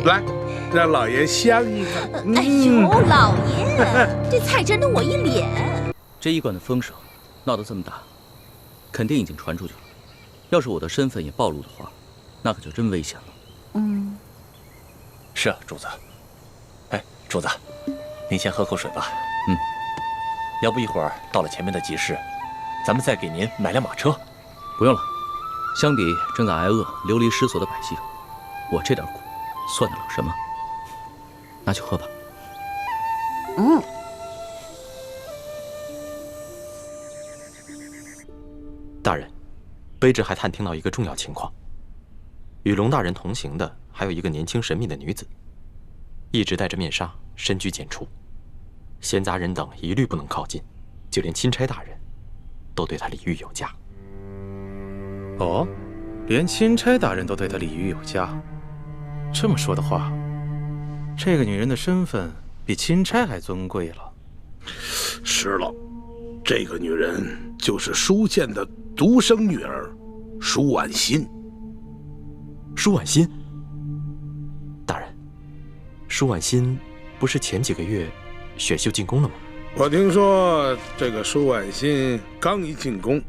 来，让老爷香一个。哎呦，老爷，这菜沾了我一脸。这医馆的风声闹得这么大，肯定已经传出去了。要是我的身份也暴露的话，那可就真危险了。嗯，是啊，主子。哎，主子，您先喝口水吧。嗯。要不一会儿到了前面的集市，咱们再给您买辆马车。不用了，相比正在挨饿、流离失所的百姓，我这点苦算得了什么？拿去喝吧。嗯。大人，卑职还探听到一个重要情况：与龙大人同行的还有一个年轻神秘的女子，一直戴着面纱，深居简出，闲杂人等一律不能靠近，就连钦差大人都对她礼遇有加。哦，连钦差大人都对她礼遇有加。这么说的话，这个女人的身份比钦差还尊贵了。是了，这个女人就是舒建的独生女儿舒婉心。舒婉心？大人，舒婉心不是前几个月选秀进宫了吗？我听说这个舒婉心刚一进宫，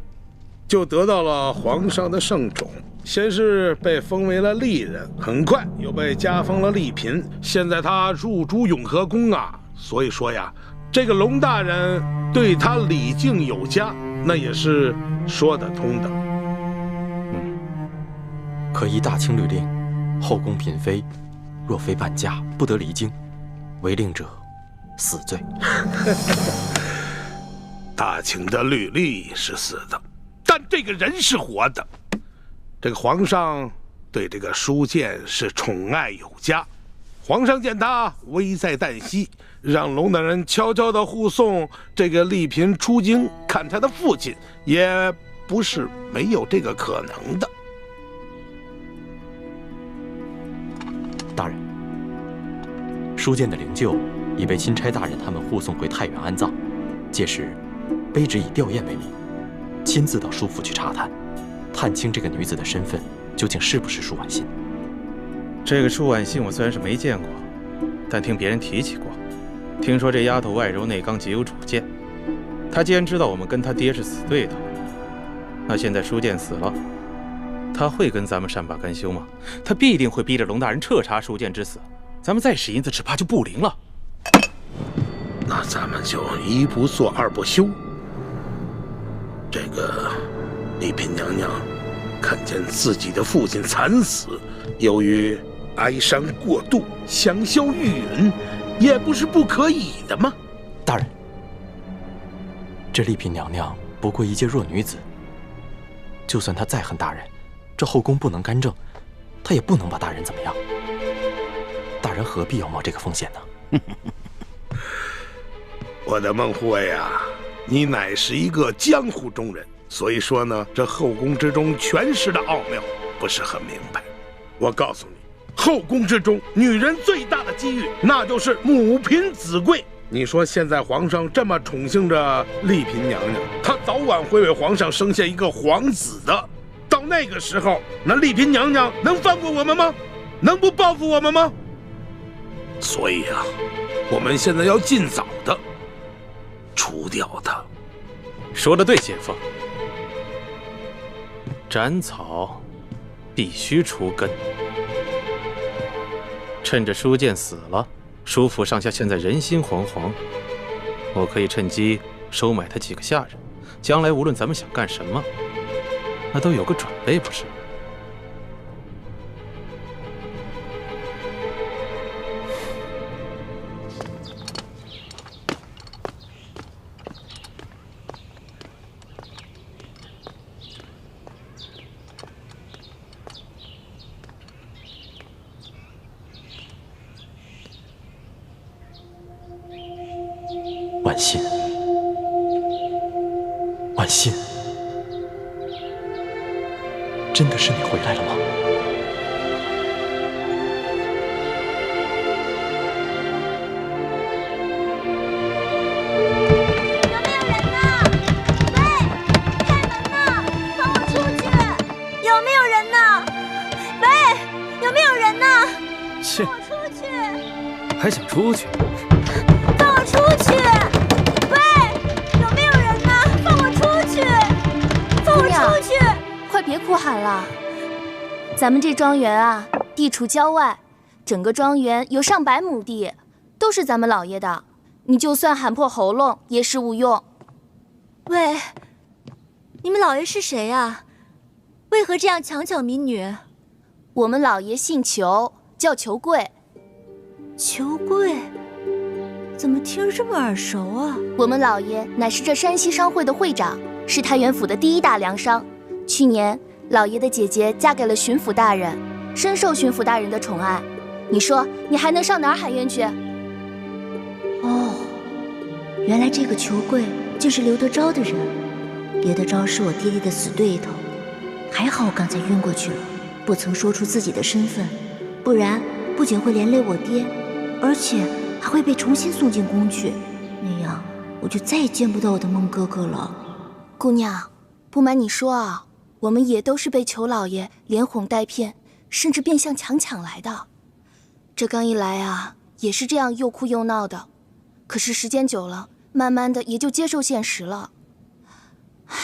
就得到了皇上的圣宠，先是被封为了丽人，很快又被加封了丽嫔，现在她入主永和宫啊。所以说呀，这个龙大人对她礼敬有加，那也是说得通的。可依大清律令，后宫嫔妃若非伴驾，不得离京，违令者死罪。大清的律例是死的，但这个人是活的。这个皇上对这个舒建是宠爱有加，皇上见他危在旦夕，让龙大人悄悄地护送这个丽嫔出京看他的父亲，也不是没有这个可能的。大人，舒建的灵柩已被钦差大人他们护送回太原安葬，届时卑职以吊唁为名，亲自到舒府去查探，探清这个女子的身份究竟是不是舒婉心。这个舒婉心我虽然是没见过，但听别人提起过。听说这丫头外柔内刚，极有主见。她既然知道我们跟她爹是死对头，那现在舒建死了，她会跟咱们善罢甘休吗？她必定会逼着龙大人彻查舒建之死，咱们再使银子，只怕就不灵了。那咱们就一不做二不休。这个丽嫔娘娘看见自己的父亲惨死，由于哀伤过度，香消玉殒，也不是不可以的吗？大人，这丽嫔娘娘不过一介弱女子，就算她再恨大人，这后宫不能干政，她也不能把大人怎么样。大人何必要冒这个风险呢？我的孟护卫啊，你乃是一个江湖中人，所以说呢，这后宫之中权势的奥妙不是很明白。我告诉你，后宫之中女人最大的机遇，那就是母凭子贵。你说现在皇上这么宠幸着丽嫔娘娘，她早晚会为皇上生下一个皇子的。到那个时候，那丽嫔娘娘能放过我们吗？能不报复我们吗？所以啊，我们现在要尽早的除掉他。说得对，姐夫。斩草必须除根。趁着舒建死了，舒府上下现在人心惶惶，我可以趁机收买他几个下人，将来无论咱们想干什么，那都有个准备，不是？婉心，婉心，真的是你回来了吗？切，放我出去！还想出去？放我出去！喂，有没有人呢？放我出去！放我出去！快别哭喊了。咱们这庄园啊，地处郊外，整个庄园有上百亩地，都是咱们老爷的。你就算喊破喉咙也是无用。喂，你们老爷是谁啊？为何这样强抢民女？我们老爷姓裘，叫裘贵。裘贵？怎么听着这么耳熟啊？我们老爷乃是这山西商会的会长，是太原府的第一大粮商。去年，老爷的姐姐嫁给了巡抚大人，深受巡抚大人的宠爱。你说，你还能上哪儿喊冤去？哦，原来这个裘贵就是刘德昭的人。刘德昭是我爹爹的死对头，还好我刚才晕过去了，不曾说出自己的身份，不然不仅会连累我爹，而且还会被重新送进宫去，那样我就再也见不到我的孟哥哥了。姑娘，不瞒你说啊，我们也都是被裘老爷连哄带骗，甚至变相强抢来的。这刚一来啊，也是这样又哭又闹的。可是时间久了，慢慢的也就接受现实了。唉，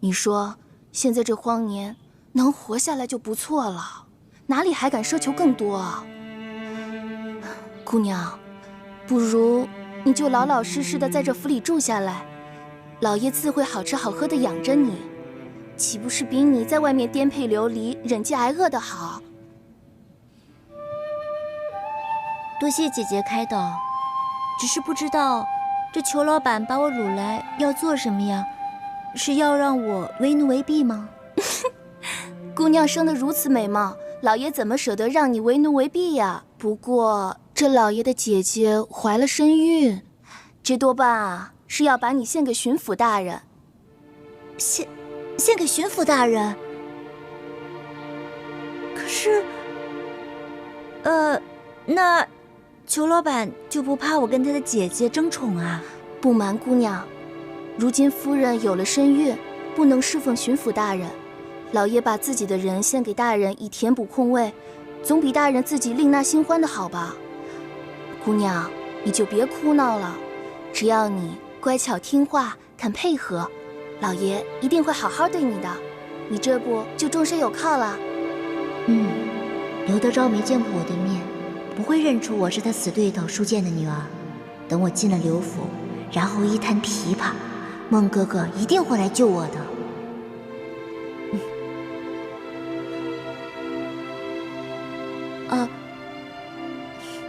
你说现在这荒年，能活下来就不错了，哪里还敢奢求更多啊？姑娘，不如你就老老实实的在这府里住下来，老爷自会好吃好喝的养着你，岂不是比你在外面颠沛流离、忍饥挨饿的好？多谢姐姐开导，只是不知道这裘老板把我掳来要做什么呀？是要让我为奴为婢吗？姑娘生得如此美貌，老爷怎么舍得让你为奴为婢呀？不过这老爷的姐姐怀了身孕，这多半啊是要把你献给巡抚大人。献给巡抚大人？可是，那裘老板就不怕我跟他的姐姐争宠啊？不瞒姑娘，如今夫人有了身孕，不能侍奉巡抚大人，老爷把自己的人献给大人以填补空位，总比大人自己另纳新欢的好吧？姑娘，你就别哭闹了，只要你乖巧听话，肯配合，老爷一定会好好对你的，你这不就终身有靠了？刘德昭没见过我的面，不会认出我是他死对头舒剑的女儿。等我进了刘府，然后一弹琵琶，孟哥哥一定会来救我的。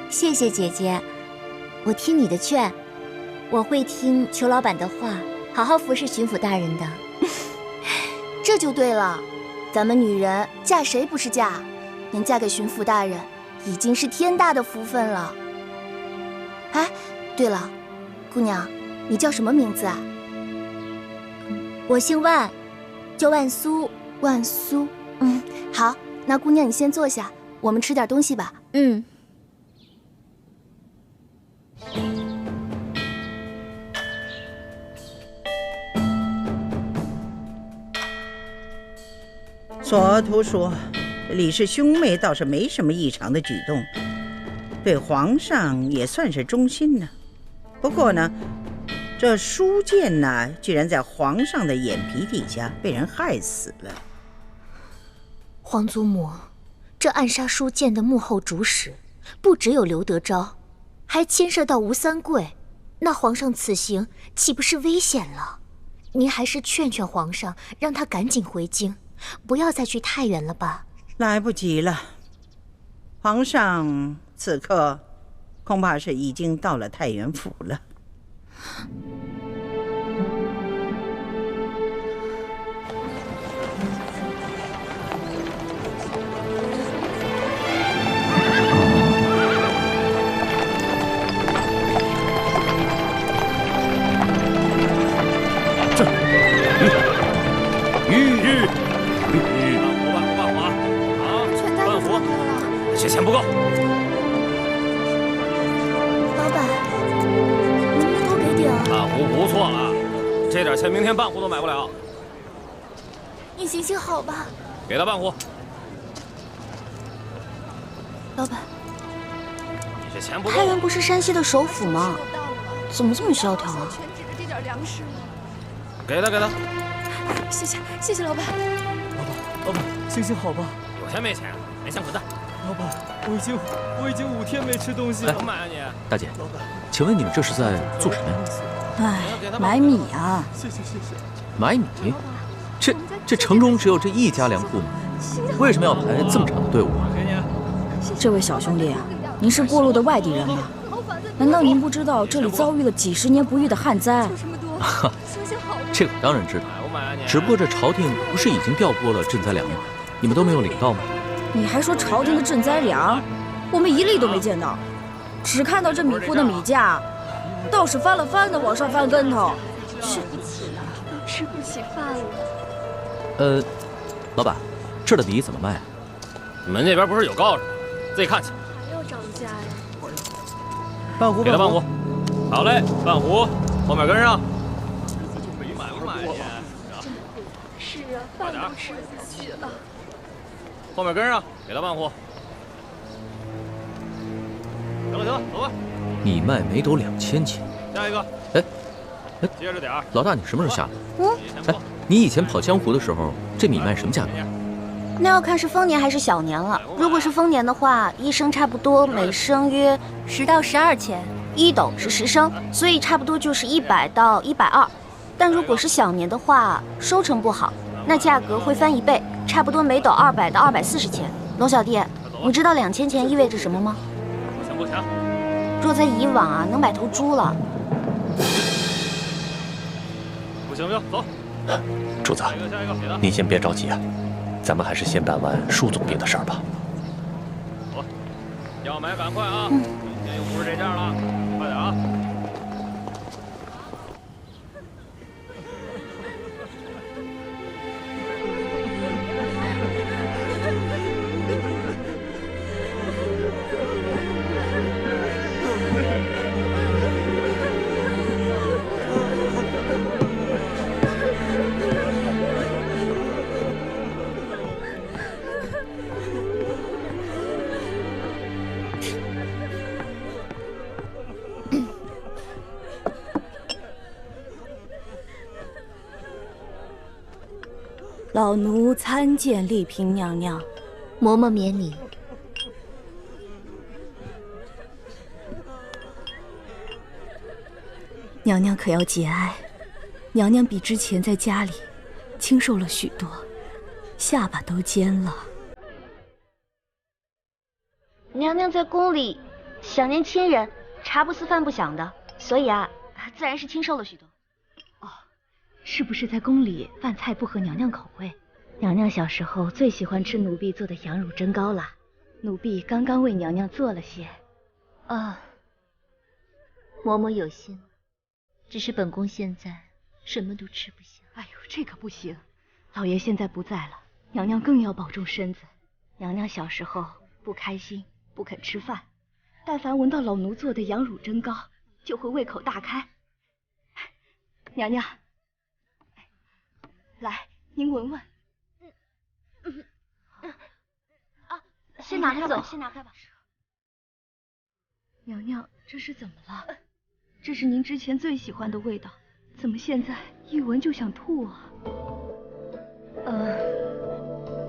谢谢姐姐，我听你的劝，我会听裘老板的话，好好服侍巡抚大人的。这就对了，咱们女人嫁谁不是嫁？能嫁给巡抚大人，已经是天大的福分了。哎，对了，姑娘，你叫什么名字啊？我姓万，叫万苏。万苏，好，那姑娘你先坐下，我们吃点东西吧。所图说，李氏兄妹倒是没什么异常的举动，对皇上也算是忠心呢。不过呢，这舒剑呢，居然在皇上的眼皮底下被人害死了。皇祖母，这暗杀舒剑的幕后主使，不只有刘德昭，还牵涉到吴三桂。那皇上此行岂不是危险了？您还是劝劝皇上，让他赶紧回京，不要再去太原了吧。来不及了，皇上此刻恐怕是已经到了太原府了。这钱不够。老板，能不能多给点？半壶不错了，这点钱明天半壶都买不了。你行行好吧。给他半壶。老板，你这钱不够。太原不是山西的首府吗？怎么这么萧条啊？给他，给他。谢谢老板。老板，行行好吧。有钱没钱？没钱滚蛋！老板，我已经5天没吃东西了。怎么买啊你？大姐，请问你们这是在做什么呀？哎，买米啊！谢谢。买米？这城中只有这一家粮铺吗？为什么要排这么长的队伍啊？这位小兄弟啊，您是过路的外地人吗？难道您不知道这里遭遇了几10年不遇的旱灾？哈，这个我当然知道，只不过这朝廷不是已经调拨了赈灾粮吗？你们都没有领到吗？你还说朝廷的赈灾粮，我们一粒都没见到，只看到这米铺的米价，倒是翻了翻的往上翻跟头。吃不起了，都吃不起饭了。老板，这儿的米怎么卖啊？你们那边不是有告示吗？自己看去。还要涨价呀？半壶，给他半壶。好嘞，半壶，后面跟上。买不买呀？是啊，饭都吃不起了。后面跟上，给他半壶。行了，走吧。米卖每斗2000钱。下一个。哎，接着点儿。老大，你什么时候下来？哎，你以前跑江湖的时候，这米卖什么价格？那要看是丰年还是小年了。如果是丰年的话，1升差不多每升约10到12钱，1斗是10升，所以差不多就是100到120。但如果是小年的话，收成不好，那价格会翻1倍，差不多每斗200到240钱。龙小弟，你知道2000钱意味着什么吗？不行，若在以往啊，能买头猪了。不行，走。主子，下一个，您先别着急啊，咱们还是先办完舒总兵的事儿吧。走，要买赶快啊！今天又不是这价了，快点啊！老奴参见丽嫔娘娘。嬷嬷免礼。娘娘可要节哀，娘娘比之前在家里清瘦了许多，下巴都尖了。娘娘在宫里想念亲人，茶不思饭不想的，所以啊，自然是清瘦了许多。是不是在宫里饭菜不合娘娘口味？娘娘小时候最喜欢吃奴婢做的羊乳蒸糕了，奴婢刚刚为娘娘做了些。啊，嬷嬷有心，只是本宫现在什么都吃不下。哎呦，这可不行，老爷现在不在了，娘娘更要保重身子。娘娘小时候不开心，不肯吃饭，但凡闻到老奴做的羊乳蒸糕，就会胃口大开。娘娘。来，您闻闻。先拿开吧，先拿开吧。娘娘，这是怎么了？这是您之前最喜欢的味道，怎么现在一闻就想吐啊？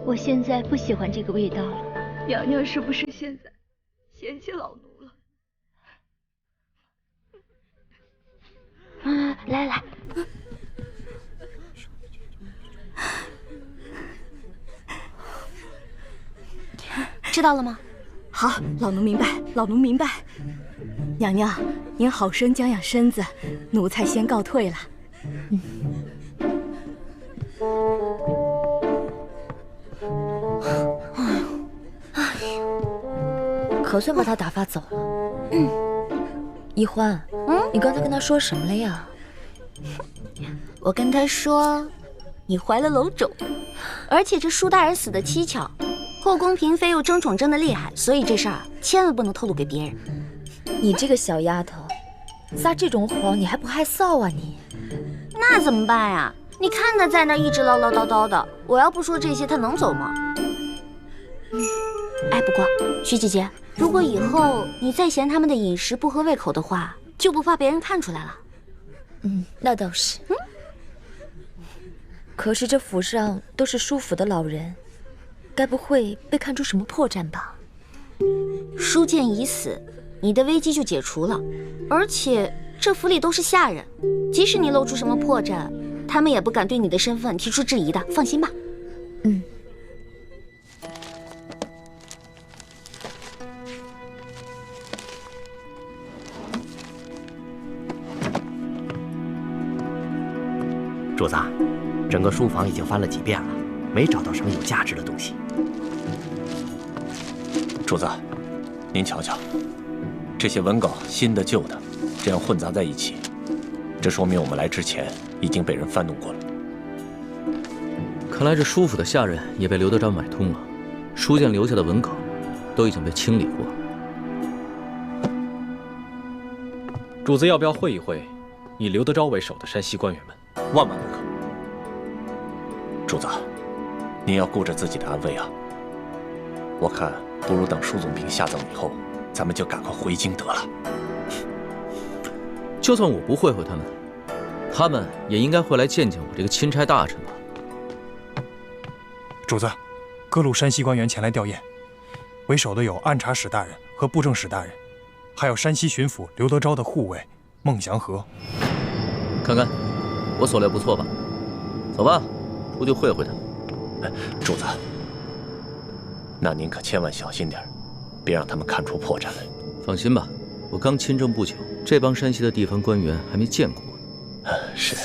我现在不喜欢这个味道了。娘娘是不是现在嫌弃老奴了？来。知道了吗？好，老奴明白，老奴明白。娘娘，您好生将养身子，奴才先告退了。可算把他打发走了。一欢，你刚才跟他说什么了呀？我跟他说，你怀了楼种，而且这舒大人死的蹊跷，后宫嫔妃又争宠争得厉害，所以这事儿千万不能透露给别人。你这个小丫头，撒这种谎你还不害臊啊你？那怎么办呀？你看他在那一直唠唠叨叨的，我要不说这些，他能走吗？哎，不过徐姐姐，如果以后你再嫌他们的饮食不合胃口的话，就不怕别人看出来了。那倒是。可是这府上都是舒府的老人，该不会被看出什么破绽吧？舒剑已死，你的危机就解除了。而且这府里都是下人，即使你露出什么破绽，他们也不敢对你的身份提出质疑的，放心吧。主子，整个书房已经翻了几遍了，没找到什么有价值的东西。主子，您瞧瞧，这些文稿，新的旧的，这样混杂在一起，这说明我们来之前已经被人翻弄过了。看来这舒府的下人也被刘德昭买通了，书剑留下的文稿都已经被清理过了。主子要不要会一会以刘德昭为首的山西官员们？万万不可！主子，您要顾着自己的安危啊！我看不如等舒总兵下葬以后，咱们就赶快回京得了。就算我不会他们，他们也应该会来见见我这个钦差大臣吧。主子，各路山西官员前来吊唁，为首的有按察使大人和布政使大人，还有山西巡抚刘德昭的护卫孟祥和。看看，我所料不错吧？走吧，出去会他们。主子，那您可千万小心点，别让他们看出破绽来。放心吧，我刚亲政不久，这帮山西的地方官员还没见过我。是。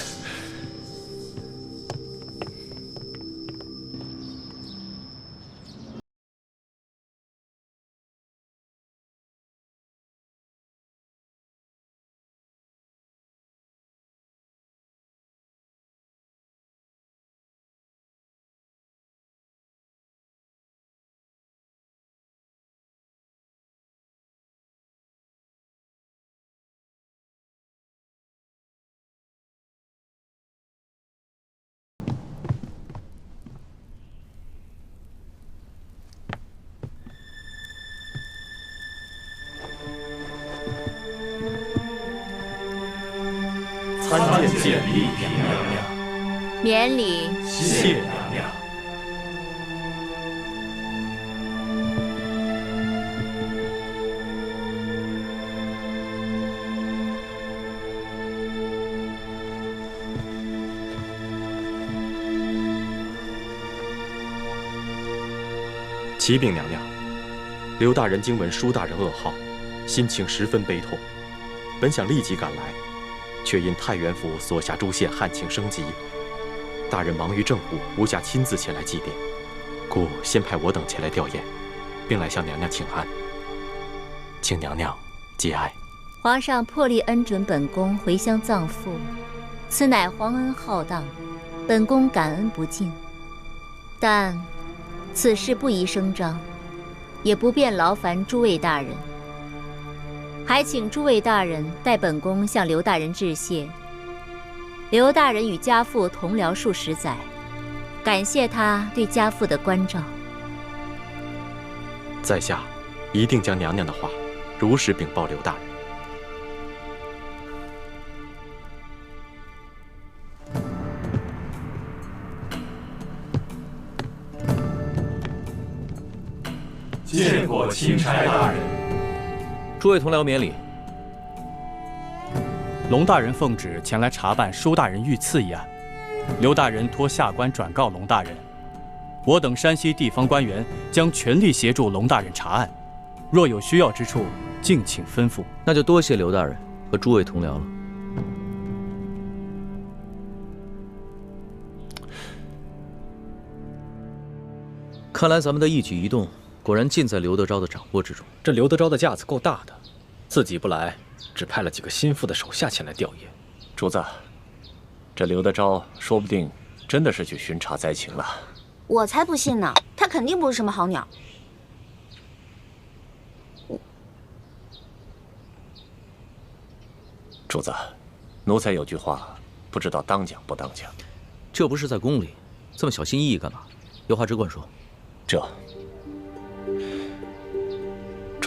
参见见礼平娘娘。免礼。谢娘娘。启禀娘娘，刘大人经闻舒大人噩耗，心情十分悲痛，本想立即赶来，却因太原府所辖诸县旱情升级，大人忙于政务，无暇亲自前来祭奠，故先派我等前来吊唁，并来向娘娘请安，请娘娘节哀。皇上破例恩准本宫回乡葬父，此乃皇恩浩荡，本宫感恩不尽。但此事不宜声张，也不便劳烦诸位大人，还请诸位大人代本宫向刘大人致谢。刘大人与家父同僚数十载，感谢他对家父的关照。在下一定将娘娘的话如实禀报刘大人。见过钦差大人。诸位同僚免礼。龙大人奉旨前来查办舒大人遇刺一案，刘大人托下官转告龙大人，我等山西地方官员将全力协助龙大人查案，若有需要之处，敬请吩咐。那就多谢刘大人和诸位同僚了。看来咱们的一举一动果然尽在刘德昭的掌握之中。这刘德昭的架子够大的，自己不来，只派了几个心腹的手下前来吊唁。主子，这刘德昭说不定真的是去巡查灾情了。我才不信呢，他肯定不是什么好鸟。主子，奴才有句话，不知道当讲不当讲。这不是在宫里，这么小心翼翼干嘛？有话只管说。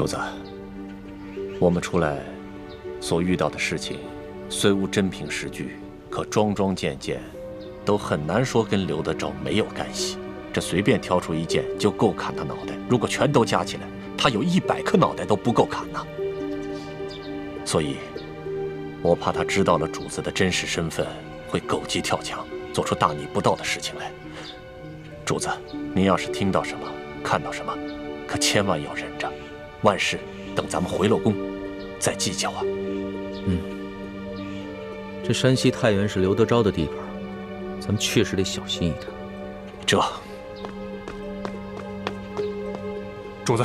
主子，我们出来所遇到的事情，虽无真凭实据，可桩桩件件都很难说跟刘德昭没有干系。这随便挑出一件就够砍他脑袋，如果全都加起来，他有100颗脑袋都不够砍呐。所以，我怕他知道了主子的真实身份，会狗急跳墙，做出大逆不道的事情来。主子，您要是听到什么、看到什么，可千万要忍着，万事等咱们回了宫再计较啊。这山西太原是刘德昭的地盘，咱们确实得小心一点。主子，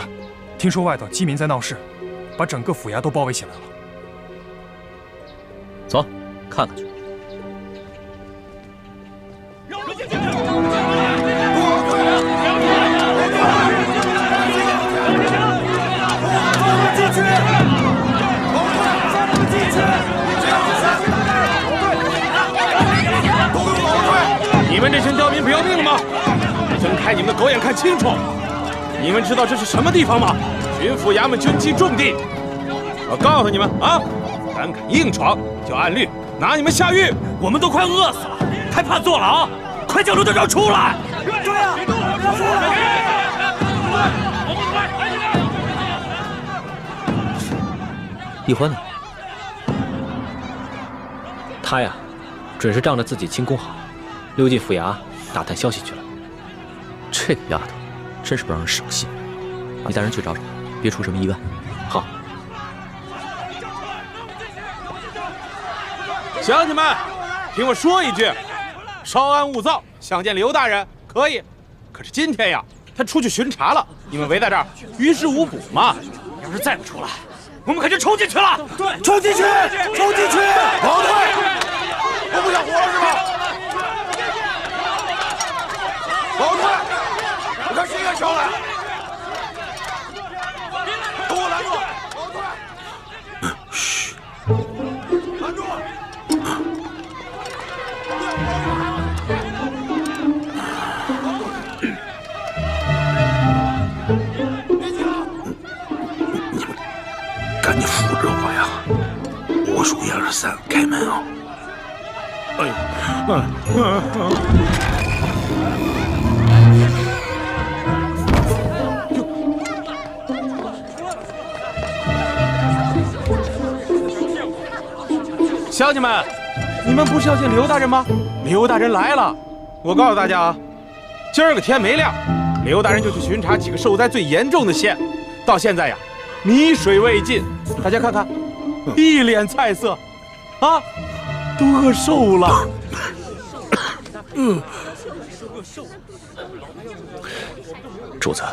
听说外头饥民在闹事，把整个府衙都包围起来了。走，看看去。你们这群刁民不要命了吗？睁开你们的狗眼看清楚！你们知道这是什么地方吗？巡抚衙门军机重地。我告诉你们啊，胆敢硬闯，就按律拿你们下狱。我们都快饿死了，还怕坐牢？快叫刘德昭出来！对呀，易欢呢？他呀，准是仗着自己轻功好，溜进府衙打探消息去了。这个丫头真是不让人省心。你带人去找找，别出什么意外。好。乡亲们，听我说一句，稍安勿躁。想见刘大人可以，可是今天呀，他出去巡查了，你们围在这儿，于事无补嘛。要是再不出来，我们可就冲进去了！对，冲进去，冲进去！保队，我不想活了是吧？保队，我看谁敢上来！给我拦住！保队！嘘，拦住！你们赶紧扶着我呀！我数1、2、3，开门啊！哎乡亲们，你们不是要见刘大人吗？刘大人来了！我告诉大家啊，今儿个天没亮，刘大人就去巡查几个受灾最严重的县，到现在呀，米水未进。大家看看，一脸菜色，啊，都饿瘦了。主子，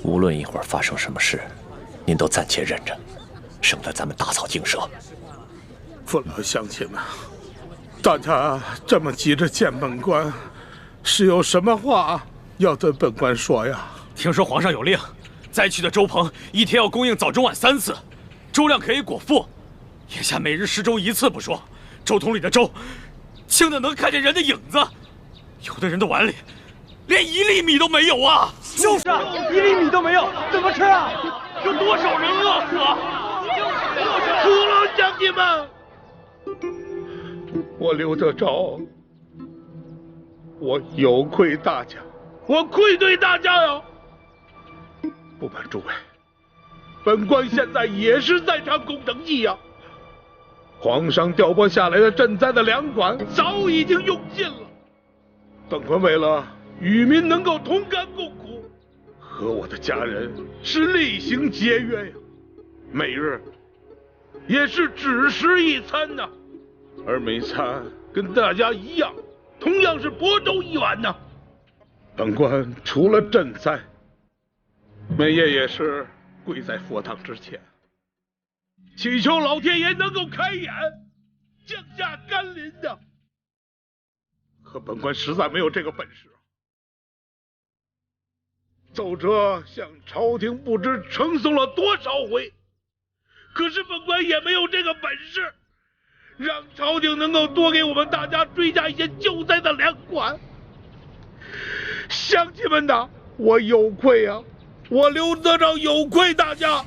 无论一会儿发生什么事，您都暂且忍着，省得咱们打草惊蛇。父老乡亲们，大家这么急着见本官，是有什么话要对本官说呀？听说皇上有令，灾区的粥棚一天要供应早中晚3次，粥量可以果腹。眼下每日施粥1次不说，粥桶里的粥清的能看见人的影子，有的人的碗里连1粒米都没有啊！就是啊，1粒米都没有，怎么吃啊？有多少人饿死啊？父老乡亲们，我刘德昭，我有愧大家，我愧对大家呀！不瞒诸位，本官现在也是在场工程计呀。皇上调拨下来的赈灾的粮款早已经用尽了，本官为了与民能够同甘共苦，和我的家人是厉行节约呀，每日也是只食1餐呐，而每餐跟大家一样，同样是薄粥1碗呐。本官除了赈灾，每夜也是跪在佛堂之前，祈求老天爷能够开眼，降下甘霖的。可本官实在没有这个本事，奏折向朝廷不知呈送了多少回，可是本官也没有这个本事，让朝廷能够多给我们大家追加一些救灾的粮款。乡亲们呐，我有愧啊！我刘德昭有愧大家，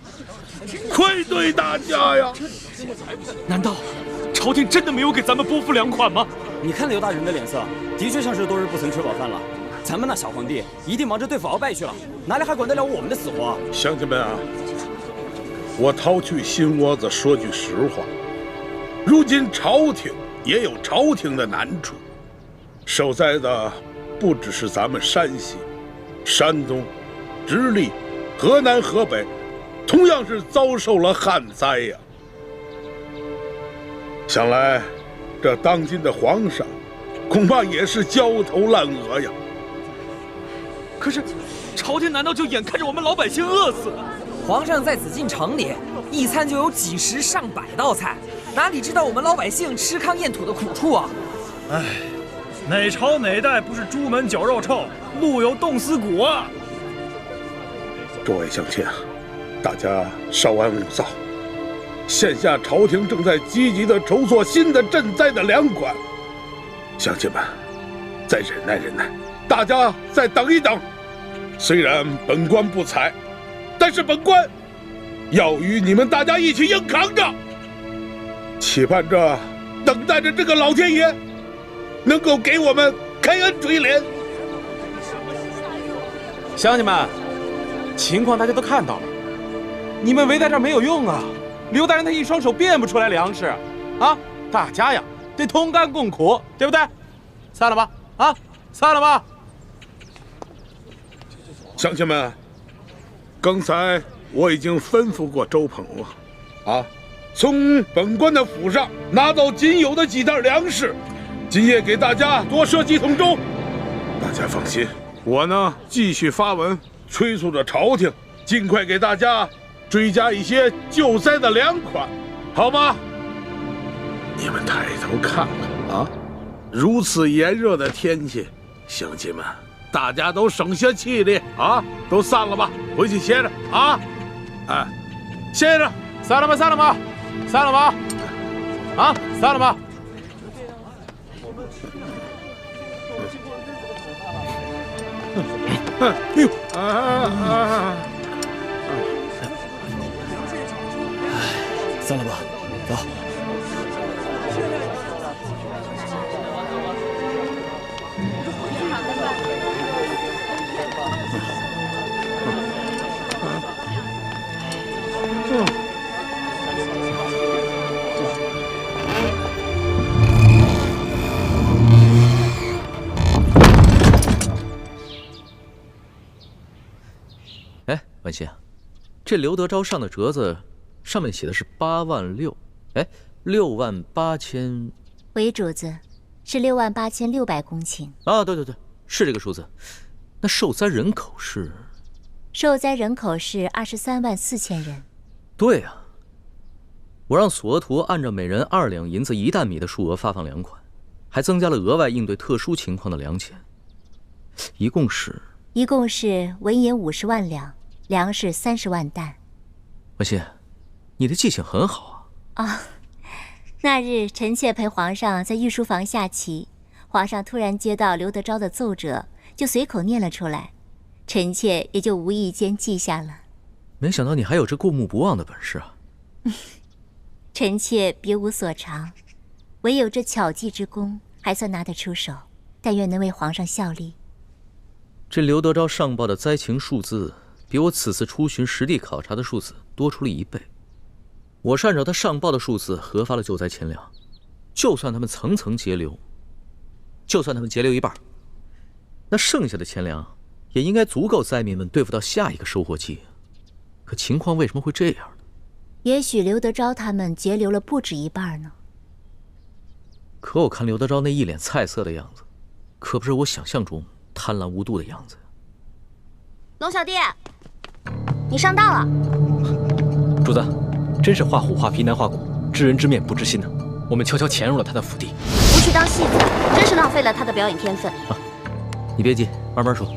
愧对大家呀！难道朝廷真的没有给咱们拨付粮款吗？你看刘大人的脸色，的确像是多日不曾吃饱饭了。咱们那小皇帝一定忙着对付鳌拜去了，哪里还管得了我们的死活？乡亲们啊，我掏去心窝子说句实话，如今朝廷也有朝廷的难处，受灾的不只是咱们山西、山东、直隶、河南、河北，同样是遭受了旱灾呀。想来，这当今的皇上，恐怕也是焦头烂额呀。可是，朝廷难道就眼看着我们老百姓饿死？皇上在紫禁城里，一餐就有几十上百道菜，哪里知道我们老百姓吃糠咽土的苦处啊！哎，哪朝哪代不是朱门酒肉臭，路有冻死骨啊！诸位乡亲啊，大家稍安勿躁。现下朝廷正在积极地筹措新的赈灾的粮款，乡亲们，再忍耐忍耐，大家再等一等。虽然本官不才，但是本官要与你们大家一起硬扛着，期盼着，等待着这个老天爷能够给我们开恩垂怜。乡亲们，情况大家都看到了，你们围在这儿没有用啊！刘大人他一双手变不出来粮食，啊，大家呀得同甘共苦，对不对？散了吧，啊，散了吧。乡亲们，刚才我已经吩咐过周鹏了，啊，从本官的府上拿到仅有的几袋粮食，今夜给大家多设几桶粥。大家放心，我呢继续发文催促着朝廷，尽快给大家追加一些救灾的粮款，好吗？你们抬头看看啊，如此炎热的天气，乡亲们，大家都省下气力啊，都散了吧，回去歇着啊！哎，歇着，散了吧，散了吧，散了吧，啊，散了吧。哎呦，散了吧，走。哎，文心啊，这刘德昭上的折子上面写的是8万6，哎，6万8千。为主子，是68600公顷。啊，对对对，是这个数字。那受灾人口是？受灾人口是23万4000人。对啊，我让索额图按照每人2两银子1担米的数额发放粮款，还增加了额外应对特殊情况的粮钱，一共是文银50万两，粮食30万担。文心，你的记性很好啊！啊，那日臣妾陪皇上在御书房下棋，皇上突然接到刘德昭的奏折，就随口念了出来，臣妾也就无意间记下了。没想到你还有这过目不忘的本事啊！臣妾别无所长，唯有这巧记之功，还算拿得出手。但愿能为皇上效力。这刘德昭上报的灾情数字，比我此次出巡实地考察的数字多出了1倍。我是按照他上报的数字核发了救灾钱粮，就算他们层层截留，就算他们截留一半，那剩下的钱粮也应该足够灾民们对付到下一个收获季。可情况为什么会这样呢？也许刘德昭他们截留了不止一半呢。可我看刘德昭那一脸菜色的样子，可不是我想象中贪婪无度的样子。龙小弟，你上当了。主子，真是画虎画皮难画骨，知人知面不知心呢。我们悄悄潜入了他的府邸，不去当戏子，真是浪费了他的表演天分。啊，你别急，慢慢说。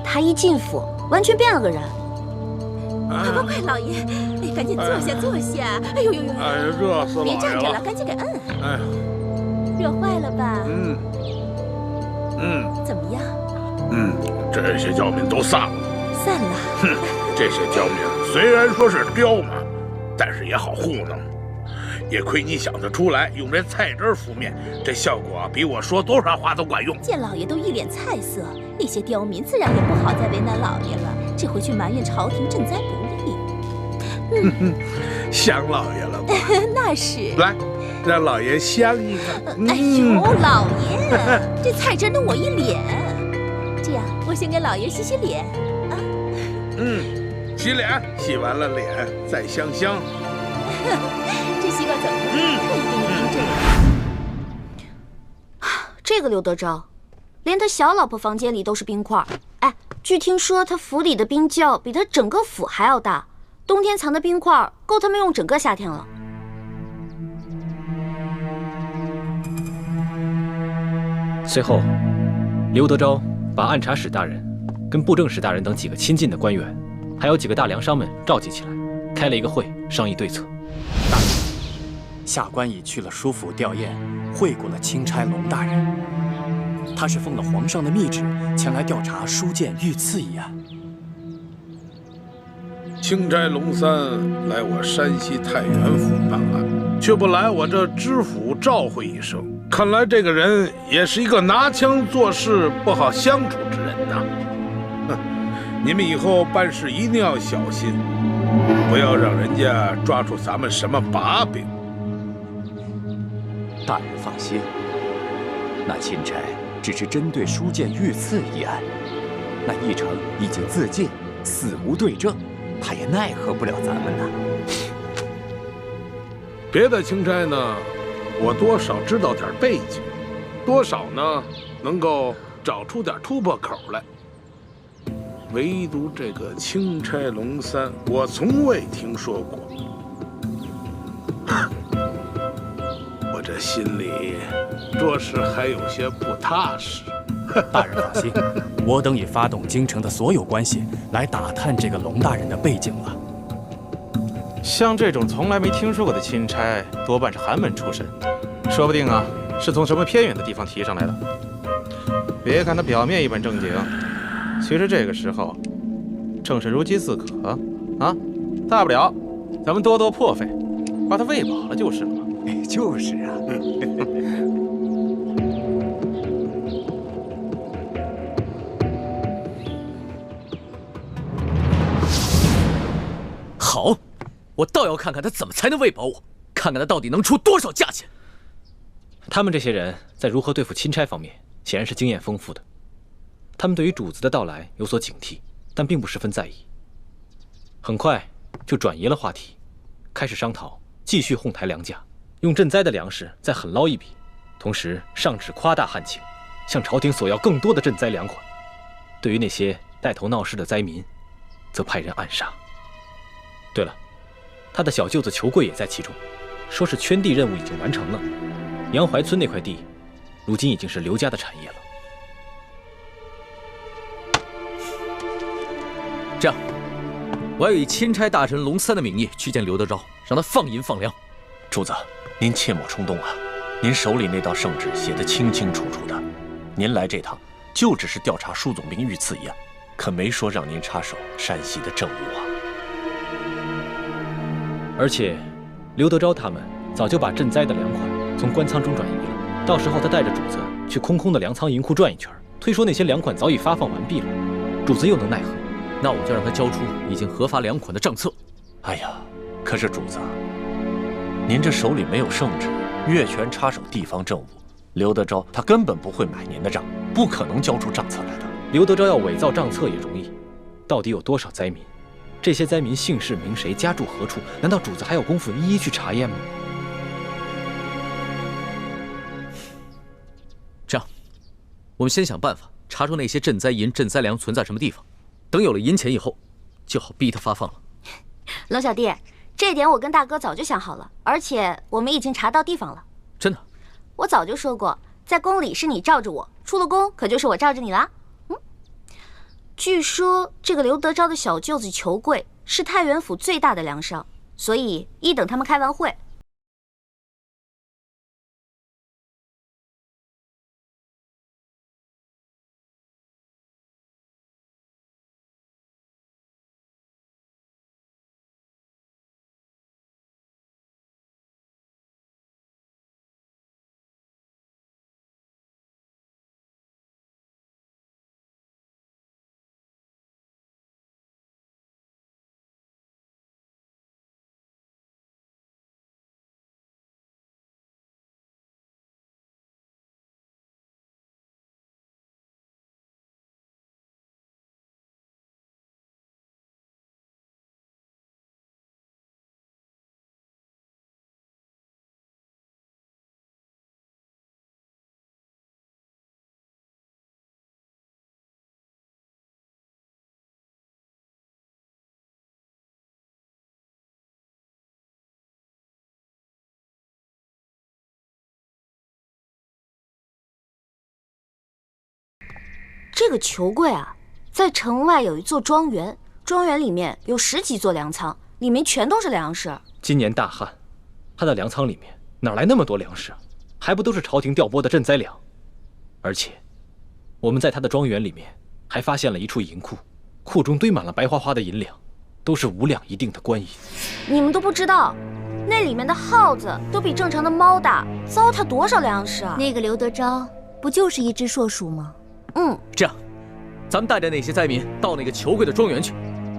他一进府，完全变了个人。快快，老爷，哎，赶紧坐下坐下。哎呦呦呦！哎呀，热死了！别站着了，赶紧给摁。哎，热坏了吧？嗯，怎么样？这些教民都散了。散了。哼。这些刁民虽然说是刁嘛，但是也好糊弄。也亏你想得出来，用这菜汁敷面，这效果比我说多少话都管用。见老爷都一脸菜色，那些刁民自然也不好再为难老爷了，只会去埋怨朝廷赈灾不力。想老爷了吧？那是。来，让老爷香一个。哎呦，老爷，这菜汁弄我一脸。这样，我先给老爷洗洗脸啊。洗脸，洗完了脸再香香。这西瓜怎么了？特意给你冰这个。这个刘德昭，连他小老婆房间里都是冰块。哎，据听说他府里的冰窖比他整个府还要大，冬天藏的冰块够他们用整个夏天了。随后，刘德昭把按察使大人、跟布政使大人等几个亲近的官员，还有几个大粮商们召集起来，开了一个会，商议对策。大人，下官已去了舒府吊唁，会过了钦差龙大人。他是奉了皇上的密旨，前来调查书剑遇刺一案。钦差龙三来我山西太原府办案，却不来我这知府召会一声。看来这个人也是一个拿枪做事不好相处之人呐。哼，你们以后办事一定要小心，不要让人家抓住咱们什么把柄。大人放心，那钦差只是针对书剑遇刺一案，那义成已经自尽，死无对证，他也奈何不了咱们呐。别的钦差呢，我多少知道点背景，多少呢能够找出点突破口来。唯独这个钦差龙三，我从未听说过。我这心里着实还有些不踏实。大人放心，我等已发动京城的所有关系来打探这个龙大人的背景了。像这种从来没听说过的钦差，多半是寒门出身，说不定啊是从什么偏远的地方提上来的。别看他表面一本正经，其实这个时候正是如饥似渴啊！大不了咱们多多破费，把他喂饱了就是了嘛。就是啊。好，我倒要看看他怎么才能喂饱我，看看他到底能出多少价钱。他们这些人在如何对付钦差方面，显然是经验丰富的。他们对于主子的到来有所警惕，但并不十分在意。很快就转移了话题，开始商讨继续哄抬粮价，用赈灾的粮食再狠捞一笔，同时上旨夸大旱情，向朝廷索要更多的赈灾粮款。对于那些带头闹事的灾民，则派人暗杀。对了，他的小舅子裘贵也在其中，说是圈地任务已经完成了，杨怀村那块地，如今已经是刘家的产业了。这样，我要以钦差大臣龙三的名义去见刘德昭，让他放银放粮。主子，您切莫冲动啊！您手里那道圣旨写得清清楚楚的，您来这趟就只是调查舒总兵遇刺一案，可没说让您插手山西的政务啊。而且，刘德昭他们早就把赈灾的粮款从官仓中转移了，到时候他带着主子去空空的粮仓银库转一圈，推说那些粮款早已发放完毕了，主子又能奈何？那我就让他交出已经核发粮款的账册。哎呀，可是主子，您这手里没有圣旨，越权插手地方政务，刘德昭他根本不会买您的账，不可能交出账册来的。刘德昭要伪造账册也容易，到底有多少灾民？这些灾民姓氏名谁，家住何处？难道主子还有功夫一一去查验吗？这样，我们先想办法查出那些赈灾银、赈灾粮存在什么地方。等有了银钱以后，就好逼他发放了。龙小弟，这点我跟大哥早就想好了，而且我们已经查到地方了。真的？我早就说过，在宫里是你罩着我，出了宫可就是我罩着你啦。据说这个刘德昭的小舅子裘贵是太原府最大的粮商，所以一等他们开完会，这个球柜啊，在城外有一座庄园，庄园里面有10几座粮仓，里面全都是粮食。今年大旱，他的粮仓里面哪来那么多粮食？还不都是朝廷调拨的赈灾粮？而且，我们在他的庄园里面还发现了一处银库，库中堆满了白花花的银两，都是5两一锭的官银。你们都不知道，那里面的耗子都比正常的猫大，糟蹋多少粮食啊！那个刘德昭不就是一只硕鼠吗？这样，咱们带着那些灾民到那个球柜的庄园去，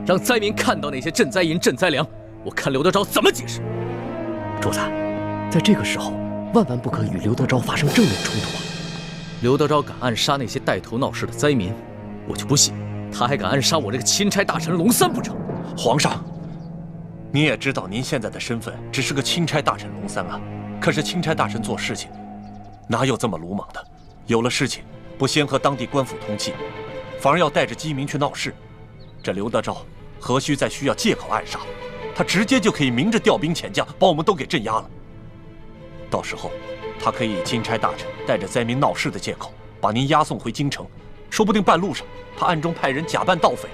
让灾民看到那些赈灾银、赈灾粮，我看刘德昭怎么解释。主子，在这个时候，万万不可与刘德昭发生正面冲突啊！刘德昭敢暗杀那些带头闹事的灾民，我就不信他还敢暗杀我这个钦差大臣龙三不成。皇上，你也知道您现在的身份只是个钦差大臣龙三啊，可是钦差大臣做事情哪有这么鲁莽的？有了事情不先和当地官府通气，反而要带着饥民去闹事，这刘德昭何须再需要借口暗杀？他直接就可以明着调兵遣将，把我们都给镇压了。到时候，他可以以钦差大臣带着灾民闹事的借口，把您押送回京城，说不定半路上他暗中派人假扮盗匪，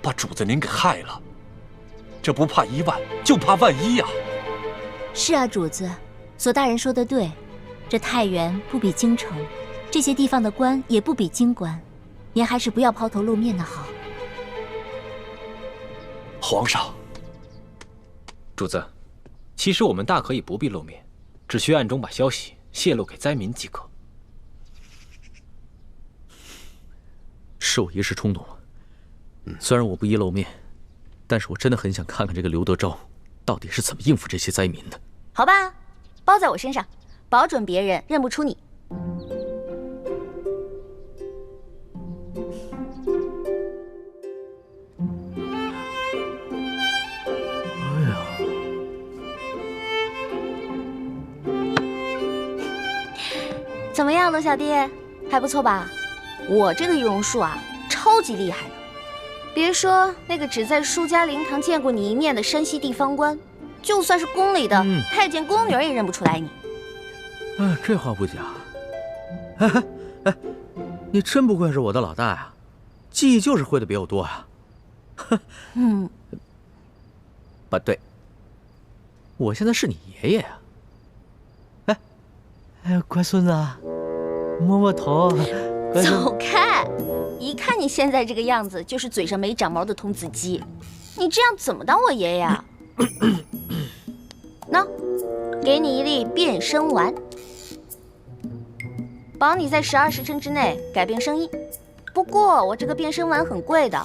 把主子您给害了。这不怕1万，就怕万一呀！是啊，主子，索大人说得对，这太原不比京城，这些地方的官也不比京官，您还是不要抛头露面的好。皇上，主子，其实我们大可以不必露面，只需暗中把消息泄露给灾民即可。是我一时冲动了，虽然我不宜露面，但是我真的很想看看这个刘德昭到底是怎么应付这些灾民的。好吧，包在我身上，保准别人认不出你。怎么样，罗小弟，还不错吧？我这个易容术啊，超级厉害的。别说那个只在舒家灵堂见过你一面的山西地方官，就算是宫里的太监宫女也认不出来你。这话不假。哎，你真不愧是我的老大呀，记忆就是会的比我多呀。不对，我现在是你爷爷呀。乖孙子，摸摸头。走开！一看你现在这个样子，就是嘴上没长毛的童子鸡。你这样怎么当我爷爷啊？喏，给你一粒变声丸，保你在12时辰之内改变声音。不过我这个变声丸很贵的，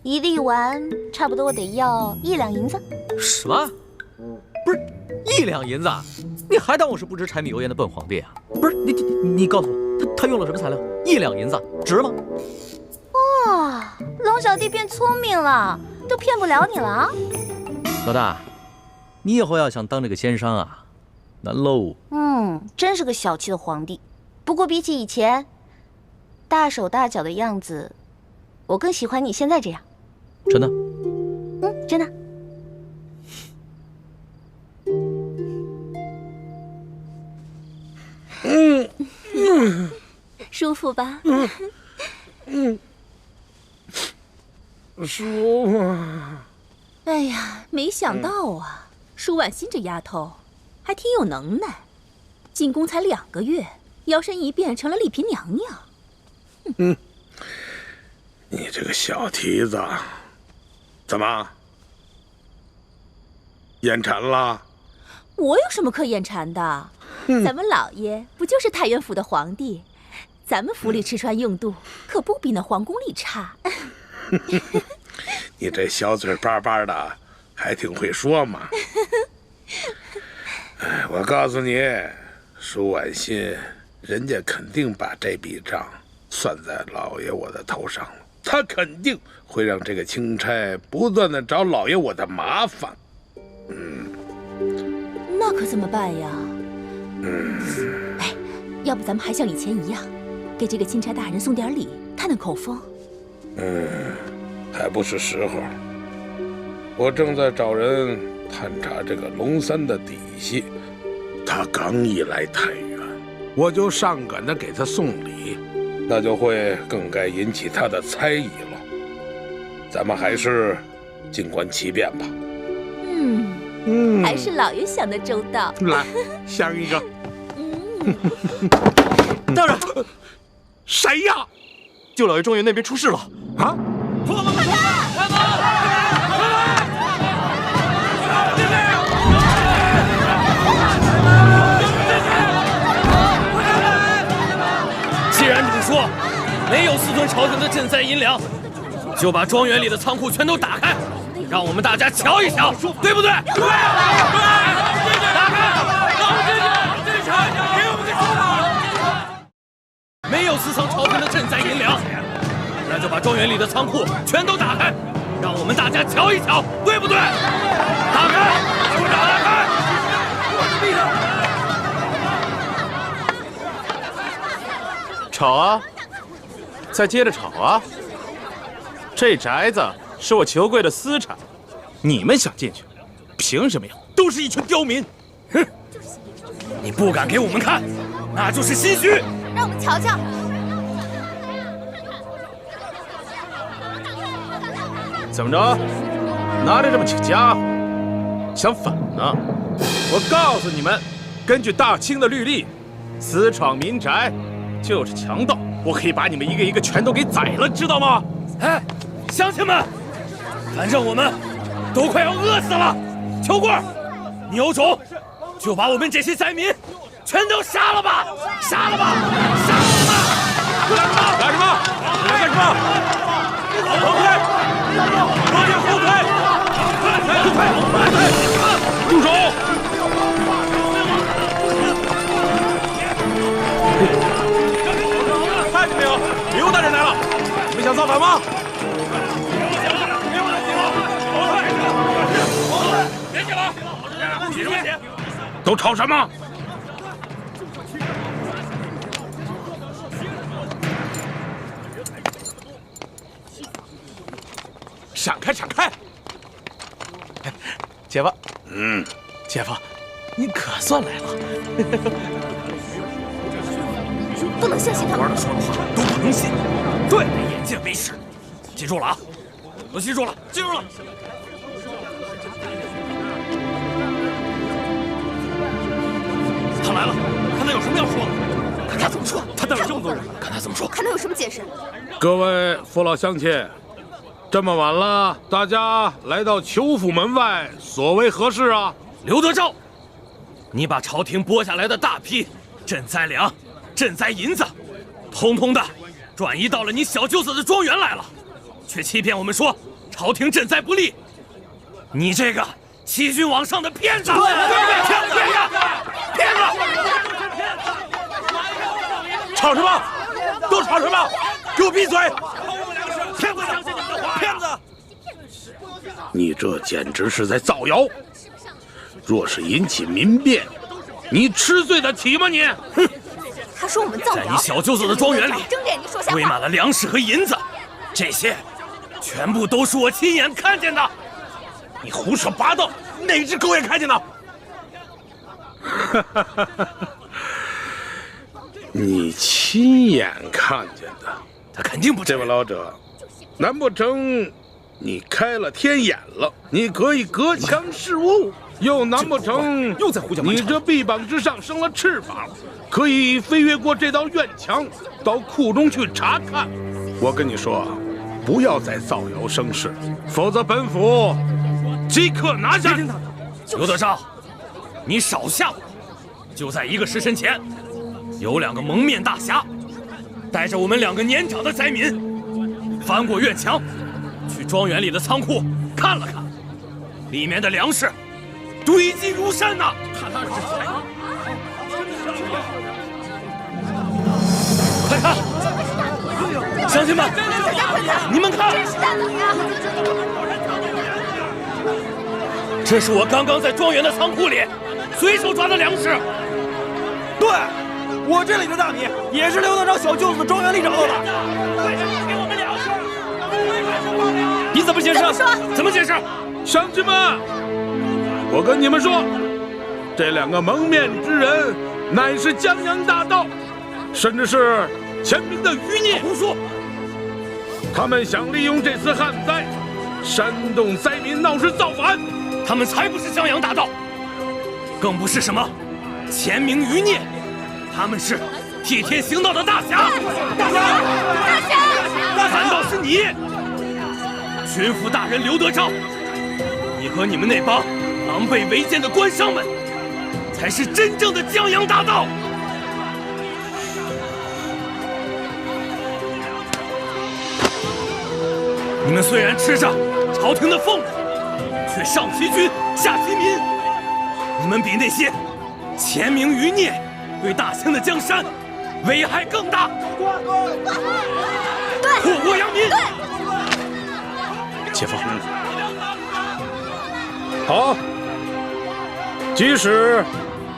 一粒丸差不多得要1两银子。什么？不是1两银子？你还当我是不知柴米油盐的笨皇帝啊？不是你告诉我，他用了什么材料？1两银子值吗？哇，龙小弟变聪明了，都骗不了你了啊！老大，你以后要想当这个奸商啊，难喽。真是个小气的皇帝。不过比起以前大手大脚的样子，我更喜欢你现在这样。真的？真的。舒服吧？舒服。哎呀，没想到啊，舒婉欣这丫头还挺有能耐，进宫才2个月，摇身一变成了丽嫔娘娘。你这个小蹄子，怎么眼馋了？我有什么可眼馋的？咱们老爷不就是太原府的皇帝？咱们府里吃穿用度可不比那皇宫里差。你这小嘴巴巴的，还挺会说嘛。我告诉你，舒婉欣，人家肯定把这笔账算在老爷我的头上了，他肯定会让这个钦差不断的找老爷我的麻烦。那可怎么办呀？要不咱们还像以前一样，给这个钦差大人送点礼，探探口风。还不是时候。我正在找人探查这个龙三的底细，他刚一来太原，我就上赶着给他送礼。那就会更该引起他的猜疑了。咱们还是静观其变吧。还是老爷想的周到。来，香一个。大人，谁呀？舅老爷庄园那边出事了啊！既然你们说没有私吞朝廷的赈灾银两，就把庄园里的仓库全都打开，让我们大家瞧一瞧，对不对？对！打开！让我们进去！进去！给我们个说法！没有私藏朝廷的赈灾银两，那就把庄园里的仓库全都打开，让我们大家瞧一瞧，对不对？打开！给我打开！吵啊！再接着吵啊！这宅子是我裘贵的私产，你们想进去，凭什么呀？都是一群刁民！哼！你不敢给我们看，那就是心虚。让我们瞧瞧。怎么着？拿着这么几个家伙，想反呢？我告诉你们，根据大清的律例，私闯民宅就是强盗，我可以把你们一个一个全都给宰了，知道吗？哎，乡亲们，反正我们都快要饿死了。裘贵，你有种就把我们这些灾民全都杀了吧！杀了吧！杀了吧！干什么？干什么？后退！落点后退！住手！看见没有？刘大人来了！你们想造反吗？别起来！起什么起？都吵什么？闪开！闪开！姐夫，姐夫，你可算来了。不能相信他们。官儿说的话都不能信，对着眼见为实。记住了啊！都记住了，记住了。他来了，看他有什么要说的。看他怎么说。他带了这么多人，看他怎么说。看他有什么解释。各位父老乡亲，这么晚了，大家来到裘府门外，所为何事啊？刘德昭，你把朝廷拨下来的大批赈灾粮、赈灾银子，通通的转移到了你小舅子的庄园来了，却欺骗我们说朝廷赈灾不利。你这个欺君罔上的骗子！骗子！骗子！吵什么？都吵什么？给我闭嘴！骗子！相信你们的话！骗子！你这简直是在造谣！若是引起民变，你吃罪得起吗？你！哼！他说我们造谣，在你小舅子的庄园里睁着眼睛说瞎话，堆满了粮食和银子，这些全部都是我亲眼看见的。你胡说八道！哪只狗眼看见的？你亲眼看见的？他肯定不。这位老者，难不成你开了天眼了？你可以隔墙视物，又难不成又在胡搅蛮缠？你这臂膀之上生了翅膀，可以飞越过这道院墙，到库中去查看？我跟你说，不要再造谣生事，否则本府即刻拿下。刘德昭，你少吓我！就在1个时辰前，有2个蒙面大侠，带着我们2个年长的灾民，翻过院墙，去庄园里的仓库看了看，里面的粮食堆积如山呐！快看，乡亲们，你们看，这是我刚刚在庄园的仓库里随手抓的粮食。对，我这里的大米也是刘德昭小舅子的庄园里找到的。为什么给我们粮食？你怎么解释？怎么解释？乡亲们，我跟你们说，这2个蒙面之人乃是江洋大盗，甚至是前明的余孽。胡说！他们想利用这次旱灾，煽动灾民闹事造反。他们才不是江洋大盗，更不是什么前明余孽，他们是替天行道的大侠。大侠！大侠！难道是你，巡抚大人刘德昭？你和你们那帮狼狈为奸的官商们，才是真正的江洋大盗。你们虽然吃着朝廷的俸禄，却上欺君下欺民，你们比那些前明余孽对大清的江山危害更大。对，祸国殃民。姐夫，好，即使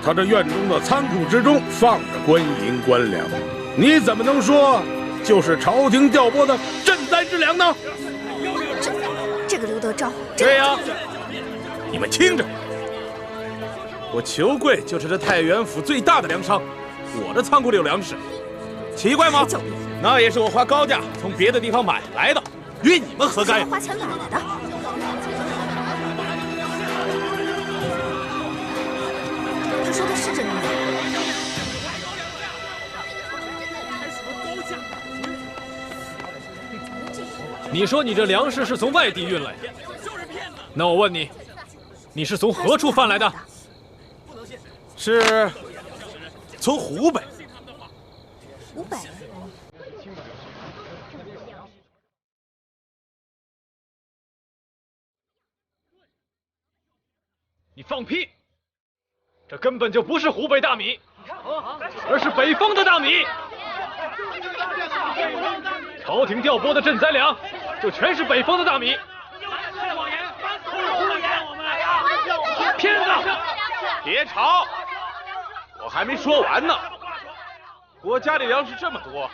他这院中的仓库之中放着官银官粮，你怎么能说就是朝廷调拨的赈灾之粮呢？这个刘德昭，对呀，你们听着，我裘贵就是这太原府最大的粮商，我的仓库里有粮食，奇怪吗？那也是我花高价从别的地方买来的，与你们何干呀？花钱买来的。他说的是真的吗？你说你这粮食是从外地运来的，那我问你，你是从何处贩来的？是从湖北。湖北。你放屁！这根本就不是湖北大米，而是北方的大米。朝廷调拨的赈灾粮，就全是北方的大米。骗子！别吵，我还没说完呢。我家里粮食这么多，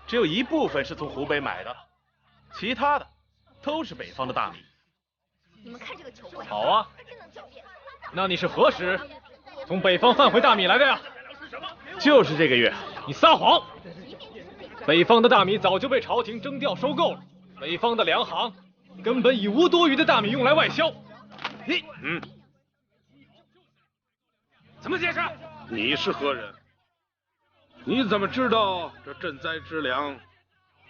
只有一部分是从湖北买的，其他的都是北方的大米。你们看这个球棍。好啊，那你是何时从北方贩回大米来的呀？就是这个月。你撒谎！北方的大米早就被朝廷征调收购了，北方的粮行根本已无多余的大米用来外销。你怎么解释？你是何人？你怎么知道这赈灾之粮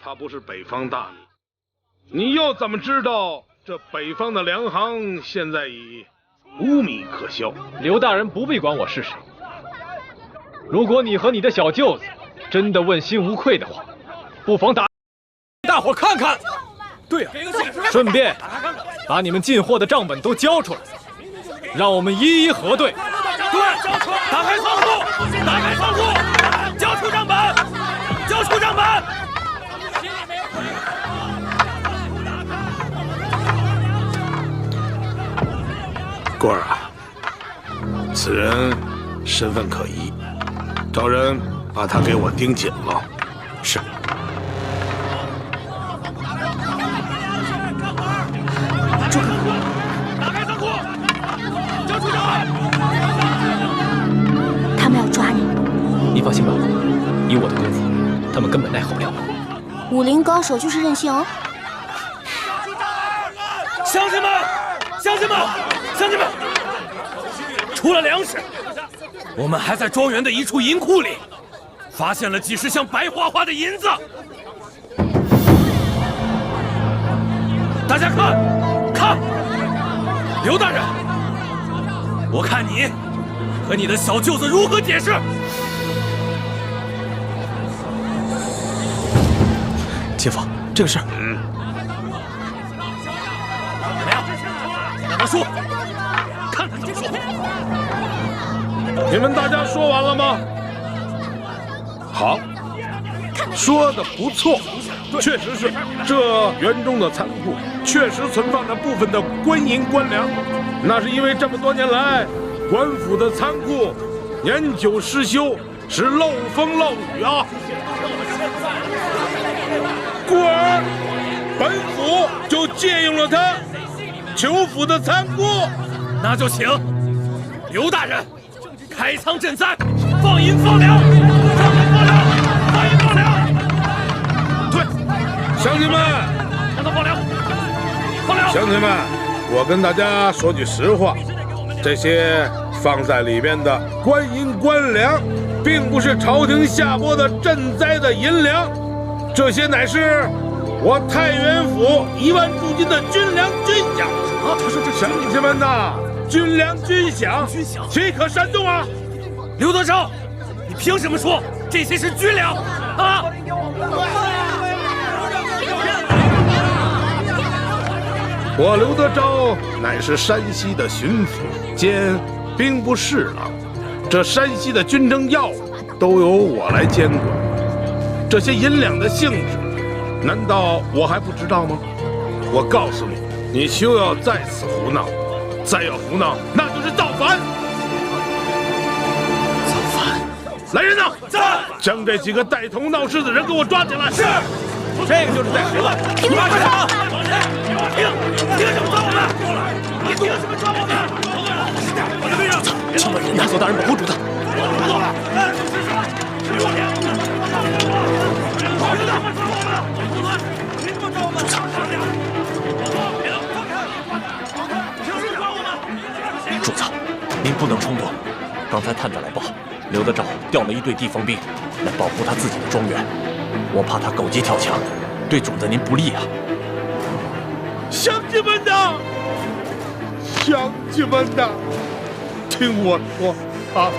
它不是北方大米？你又怎么知道这北方的粮行现在已无米可销？刘大人不必管我是谁。如果你和你的小舅子真的问心无愧的话，不妨大伙看看。对啊，顺便把你们进货的账本都交出来，让我们一一核对。对，打开仓库，打开仓库，交出账本，交出账本。过儿啊，此人身份可疑，找人把他给我盯紧了。是。打开仓库，交出账本。他们要抓你。你放心吧，以我的功夫，他们根本奈何不了我。武林高手就是任性哦。乡亲们，乡亲们，乡亲们！除了粮食，我们还在庄园的一处银库里发现了几十箱白花花的银子。大家看，看，刘大人，我看你和你的小舅子如何解释？姐夫，这个事儿，怎么样？让他说，看他怎么说。你们大家说完了吗？好，说的不错，确实是这园中的仓库确实存放着部分的官银官粮，那是因为这么多年来，官府的仓库年久失修，是漏风漏雨啊。故而本府就借用了他裘府的仓库。那就请刘大人开仓赈灾，放银放粮，放银放粮，放乡亲们，让他放粮！放粮！乡亲们，我跟大家说句实话，这些放在里边的官银官粮，并不是朝廷下拨的赈灾的银两，这些乃是我太原府1万驻军的军粮军饷。啊，他说这乡亲们呐，军粮军饷，岂可煽动啊？刘德昭，你凭什么说这些是军粮啊？我刘德昭乃是山西的巡抚兼兵部侍郎，这山西的军政要务都由我来监管。这些银两的性质，难道我还不知道吗？我告诉你，你休要再次胡闹，再要胡闹，那就是造反！造反！来人呐！在！将这几个带头闹事的人给我抓起来！是。这个就是带头的，凭什么？凭什么抓我们？你凭什么抓我们？我的队长，请把人拿走，大人保护主子。主子，您不能冲动。刚才探长来报，刘德昭调了一队地方兵来保护他自己的庄园，我怕他狗急跳墙，对主子您不利啊。乡亲们呐，乡亲们呐，听我说啊，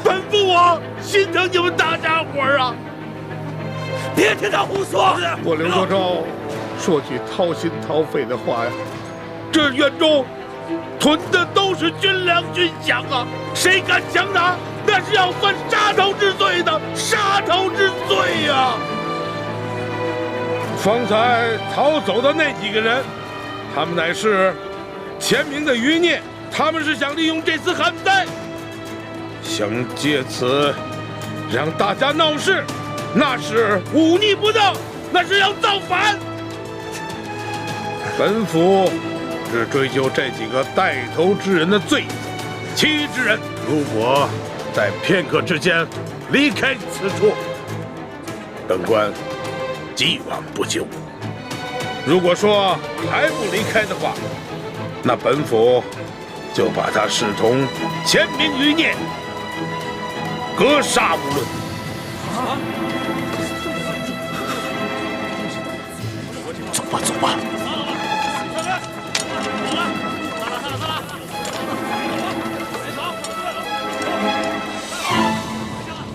本父我心疼你们大家伙儿啊！别听他胡说！我刘德昭说句掏心掏肺的话呀，这院中囤的都是军粮军饷啊，谁敢强拿，那是要犯杀头之罪的，杀头之罪呀！方才逃走的那几个人，他们乃是前明的余孽，他们是想利用这次旱灾，想借此让大家闹事，那是忤逆不当，那是要造反。本府只追究这几个带头之人的罪责，其余之人如果在片刻之间离开此处，本官既往不咎。如果说还不离开的话，那本府就把他视同前明余孽，格杀无论。走吧，走吧。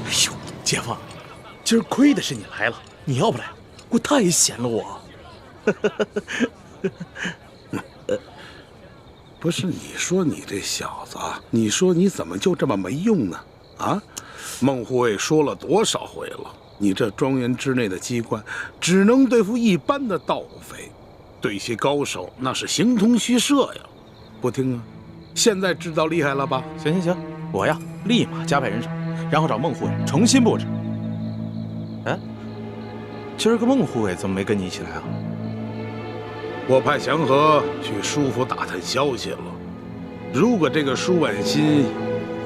哎呦，姐夫，今儿亏的是你来了，你要不来，我太闲了我。不是你说你这小子，你说你怎么就这么没用呢？啊，孟护卫说了多少回了，你这庄园之内的机关只能对付一般的盗匪，对些高手那是形同虚设呀。不听啊，现在知道厉害了吧？行，我呀立马加派人手，然后找孟护卫重新布置。哎，今儿个孟护卫怎么没跟你一起来啊？我派祥和去舒府打探消息了。如果这个舒婉心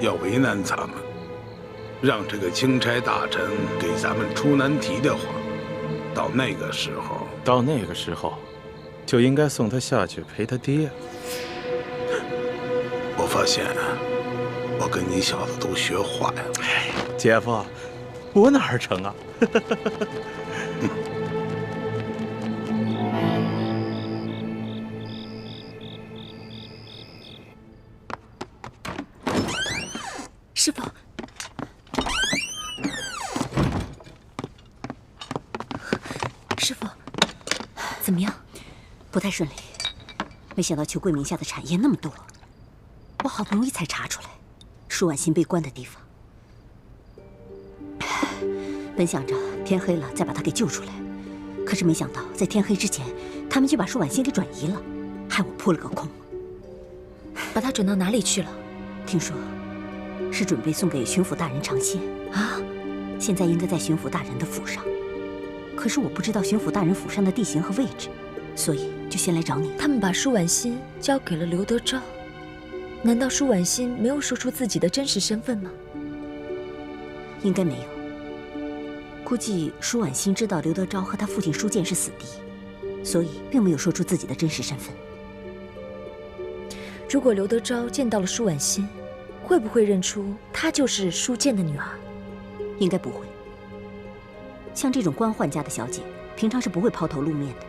要为难咱们，让这个钦差大臣给咱们出难题的话，到那个时候，就应该送他下去陪他爹。我发现我跟你小子都学坏了。哎，姐夫，我哪儿成啊？师傅，师傅，怎么样？不太顺利，没想到裘贵名下的产业那么多，我好不容易才查出来舒婉心被关的地方。本想着天黑了再把她给救出来，可是没想到在天黑之前，他们就把舒婉心给转移了，害我扑了个空。把她转到哪里去了？听说是准备送给巡抚大人尝鲜啊，现在应该在巡抚大人的府上。可是我不知道巡抚大人府上的地形和位置，所以就先来找你。他们把舒婉心交给了刘德昭，难道舒婉心没有说出自己的真实身份吗？应该没有。估计舒婉欣知道刘德昭和他父亲舒剑是死敌，所以并没有说出自己的真实身份。如果刘德昭见到了舒婉欣，会不会认出她就是舒剑的女儿？应该不会。像这种官宦家的小姐，平常是不会抛头露面的，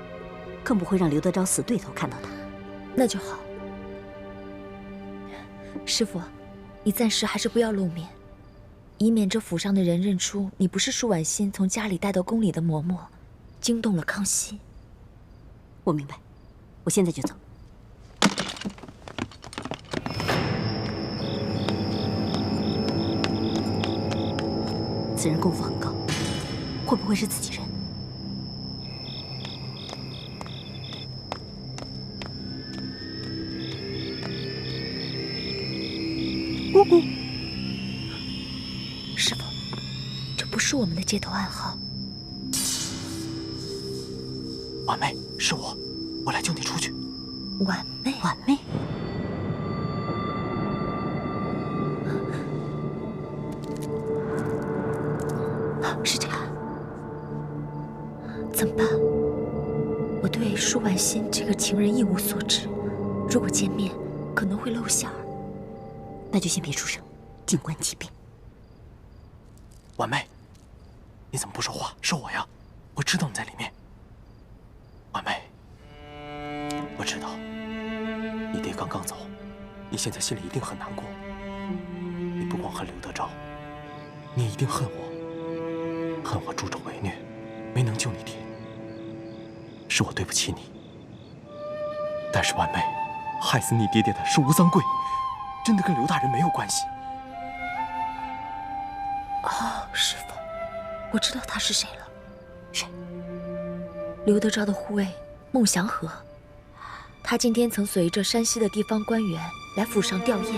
更不会让刘德昭死对头看到她。那就好。师傅，你暂时还是不要露面，以免这府上的人认出你不是舒婉欣从家里带到宫里的嬷嬷，惊动了康熙。我明白，我现在就走。此人功夫很高，会不会是自己人？姑姑，师傅，这不是我们的接头暗号。婉妹，是我，我来救你出去。婉妹，婉妹，是这样。怎么办？我对舒婉欣这个情人一无所知，如果见面可能会露馅儿。那就先别出声，静观其变。婉妹，你怎么不说话？是我呀，我知道你在里面。婉妹，我知道你爹刚刚走，你现在心里一定很难过。你不光恨刘德昭，你也一定恨我，恨我助纣为虐，没能救你爹。是我对不起你。但是婉妹，害死你爹爹的是吴三桂，真的跟刘大人没有关系。哦，师傅，我知道他是谁了。谁？刘德昭的护卫孟祥和。他今天曾随着山西的地方官员来府上吊唁。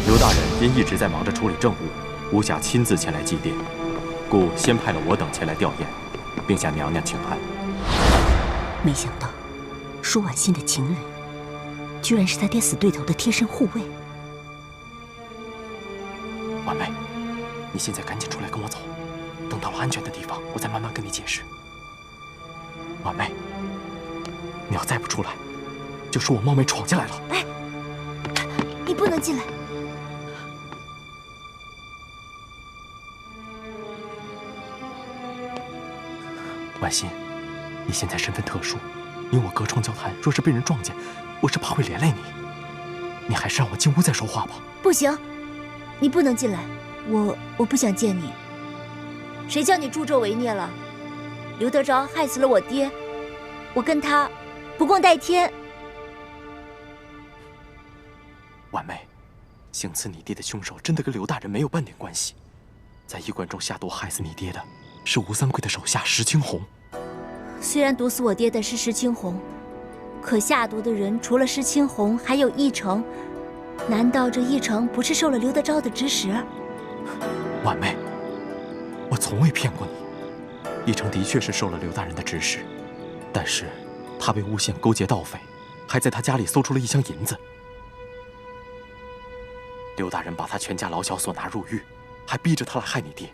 刘大人因一直在忙着处理政务，无暇亲自前来祭奠，故先派了我等前来吊唁，并向娘娘请安。没想到，舒婉欣的情人，居然是他爹死对头的贴身护卫。婉妹，你现在赶紧出来跟我走，等到了安全的地方，我再慢慢跟你解释。婉妹，你要再不出来，就说我冒昧闯进来了。哎，你不能进来。婉欣，你现在身份特殊，你我隔窗交谈，若是被人撞见，我是怕会连累你。你还是让我进屋再说话吧。不行，你不能进来，我不想见你。谁叫你助纣为虐了？刘德昭害死了我爹，我跟他不共戴天。婉妹，行刺你爹的凶手真的跟刘大人没有半点关系，在驿馆中下毒害死你爹的是吴三桂的手下石青红。虽然毒死我爹的是石青红，可下毒的人除了石青红，还有义成。难道这义成不是受了刘德昭的指使？婉妹，我从未骗过你。义成的确是受了刘大人的指使，但是他被诬陷勾结盗匪，还在他家里搜出了1箱银子。刘大人把他全家老小所拿入狱，还逼着他来害你爹。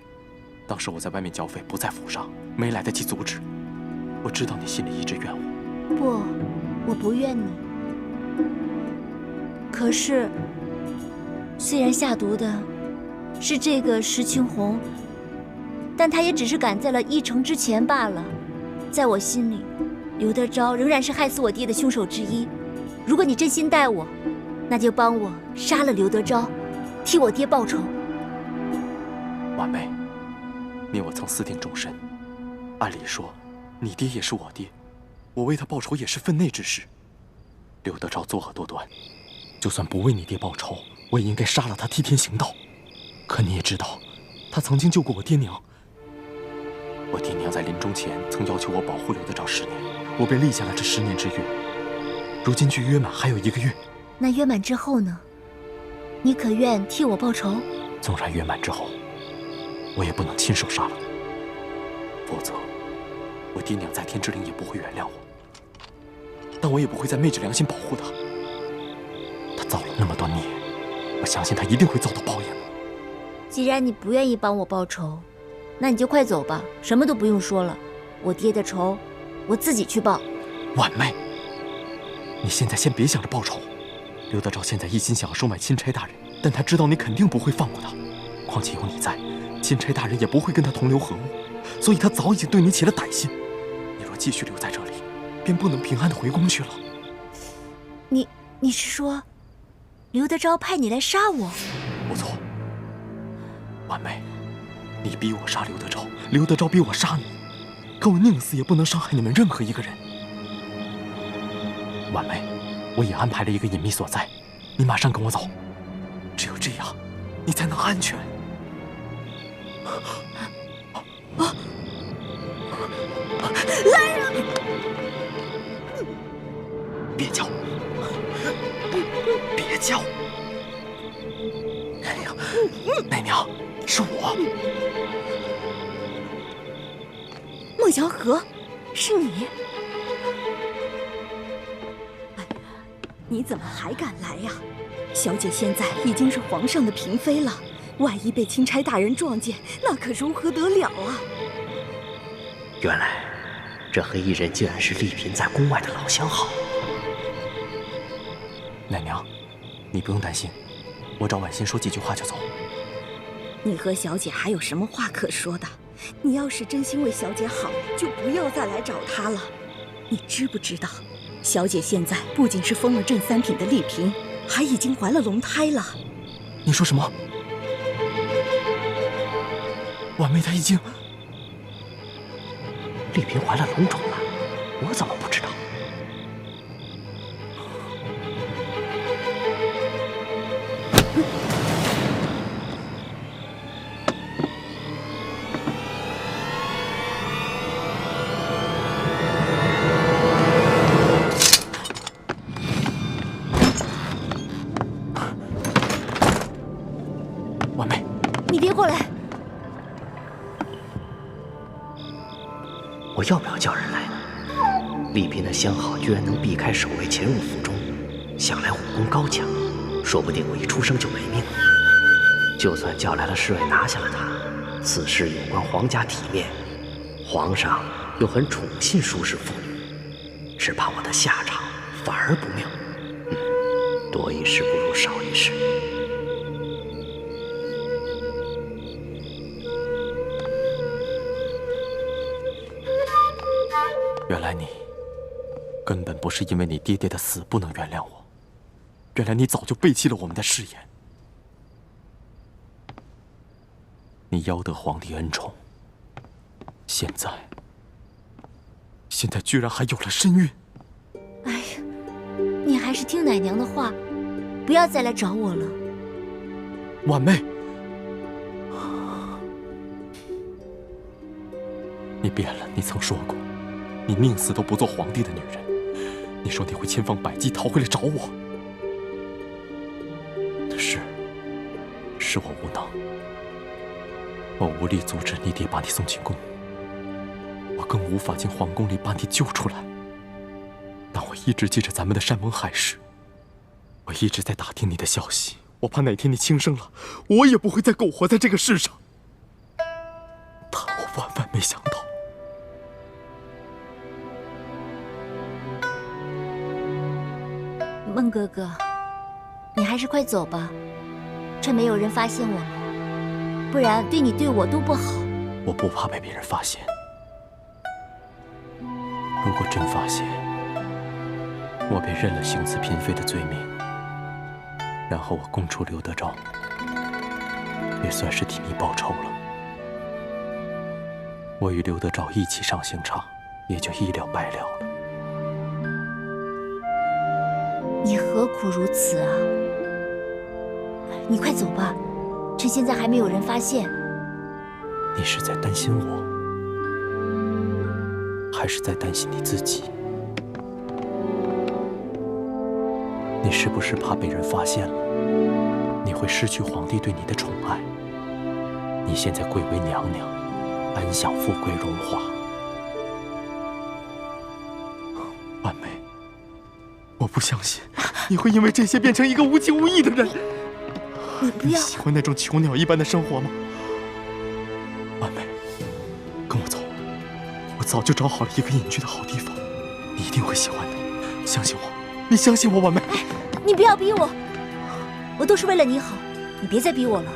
当时我在外面剿匪，不在府上，没来得及阻止。我知道你心里一直怨我。不，我不怨你。可是，虽然下毒的是这个石青红，但他也只是赶在了义成之前罢了。在我心里，刘德昭仍然是害死我爹的凶手之一。如果你真心待我，那就帮我杀了刘德昭，替我爹报仇。婉妹，你我曾私定终身，按理说，你爹也是我爹，我为他报仇也是分内之事。刘德昭作恶多端，就算不为你爹报仇，我也应该杀了他，替天行道。可你也知道，他曾经救过我爹娘。我爹娘在临终前曾要求我保护刘德昭10年，我便立下了这10年之约。如今距约满还有1个月，那约满之后呢？你可愿替我报仇？纵然约满之后，我也不能亲手杀了他，否则我爹娘在天之灵也不会原谅我。但我也不会再昧着良心保护他。他造了那么多孽，我相信他一定会遭到报应的。既然你不愿意帮我报仇，那你就快走吧，什么都不用说了。我爹的仇，我自己去报。婉妹，你现在先别想着报仇。刘德昭现在一心想要收买钦差大人，但他知道你肯定不会放过他。况且有你在，钦差大人也不会跟他同流合污，所以他早已经对你起了歹心。你若继续留在这里，便不能平安的回宫去了。你是说，刘德昭派你来杀我？不错，婉妹，你逼我杀刘德昭，刘德昭逼我杀你，可我宁死也不能伤害你们任何一个人。婉妹，我也安排了一个隐秘所在，你马上跟我走，只有这样，你才能安全。来人！别叫！别叫！奶娘，是我。孟祥和，是你？你怎么还敢来呀？小姐现在已经是皇上的嫔妃了，万一被钦差大人撞见，那可如何得了啊？原来，这黑衣人竟然是丽嫔在宫外的老相好。奶娘，你不用担心，我找婉心说几句话就走。你和小姐还有什么话可说的？你要是真心为小姐好，就不要再来找她了。你知不知道，小姐现在不仅是封了正三品的丽嫔，还已经怀了龙胎了。你说什么？婉妹她已经……丽嫔怀了龙种了，我怎么不知道？婉妹，你别过来！我要不要叫人来呢？丽嫔的相好居然能避开守卫潜入府中，想来武功高强，说不定我一出生就没命了。就算叫来了侍卫拿下了他，此事有关皇家体面，皇上又很宠信舒氏妇女，只怕我的下场反而不妙。多一事不如少一事。原来你根本不是因为你爹爹的死不能原谅我，原来你早就背弃了我们的誓言。你邀得皇帝恩宠，现在居然还有了身孕。哎呀，你还是听奶娘的话，不要再来找我了。婉妹，你变了，你曾说过你宁死都不做皇帝的女人，你说你会千方百计逃回来找我。是我无能，我无力阻止你爹把你送进宫，我更无法进皇宫里把你救出来。但我一直记着咱们的山盟海誓，我一直在打听你的消息，我怕哪天你轻生了，我也不会再苟活在这个世上。但我万万没想到。孟哥哥，你还是快走吧，趁没有人发现我们，不然对你对我都不好。我不怕被别人发现，如果真发现，我便认了行刺嫔妃的罪名，然后我供出刘德昭，也算是替你报仇了。我与刘德昭一起上刑场，也就一了百了了。你何苦如此啊？你快走吧，趁现在还没有人发现。你是在担心我，还是在担心你自己？你是不是怕被人发现了，你会失去皇帝对你的宠爱？你现在贵为娘娘，安享富贵荣华。婉妹，我不相信你会因为这些变成一个无情无义的人。你不要喜欢那种囚鸟一般的生活吗？婉妹，早就找好了一个隐居的好地方，你一定会喜欢的，相信我，你相信我，婉梅。哎，你不要逼我，我都是为了你好，你别再逼我了。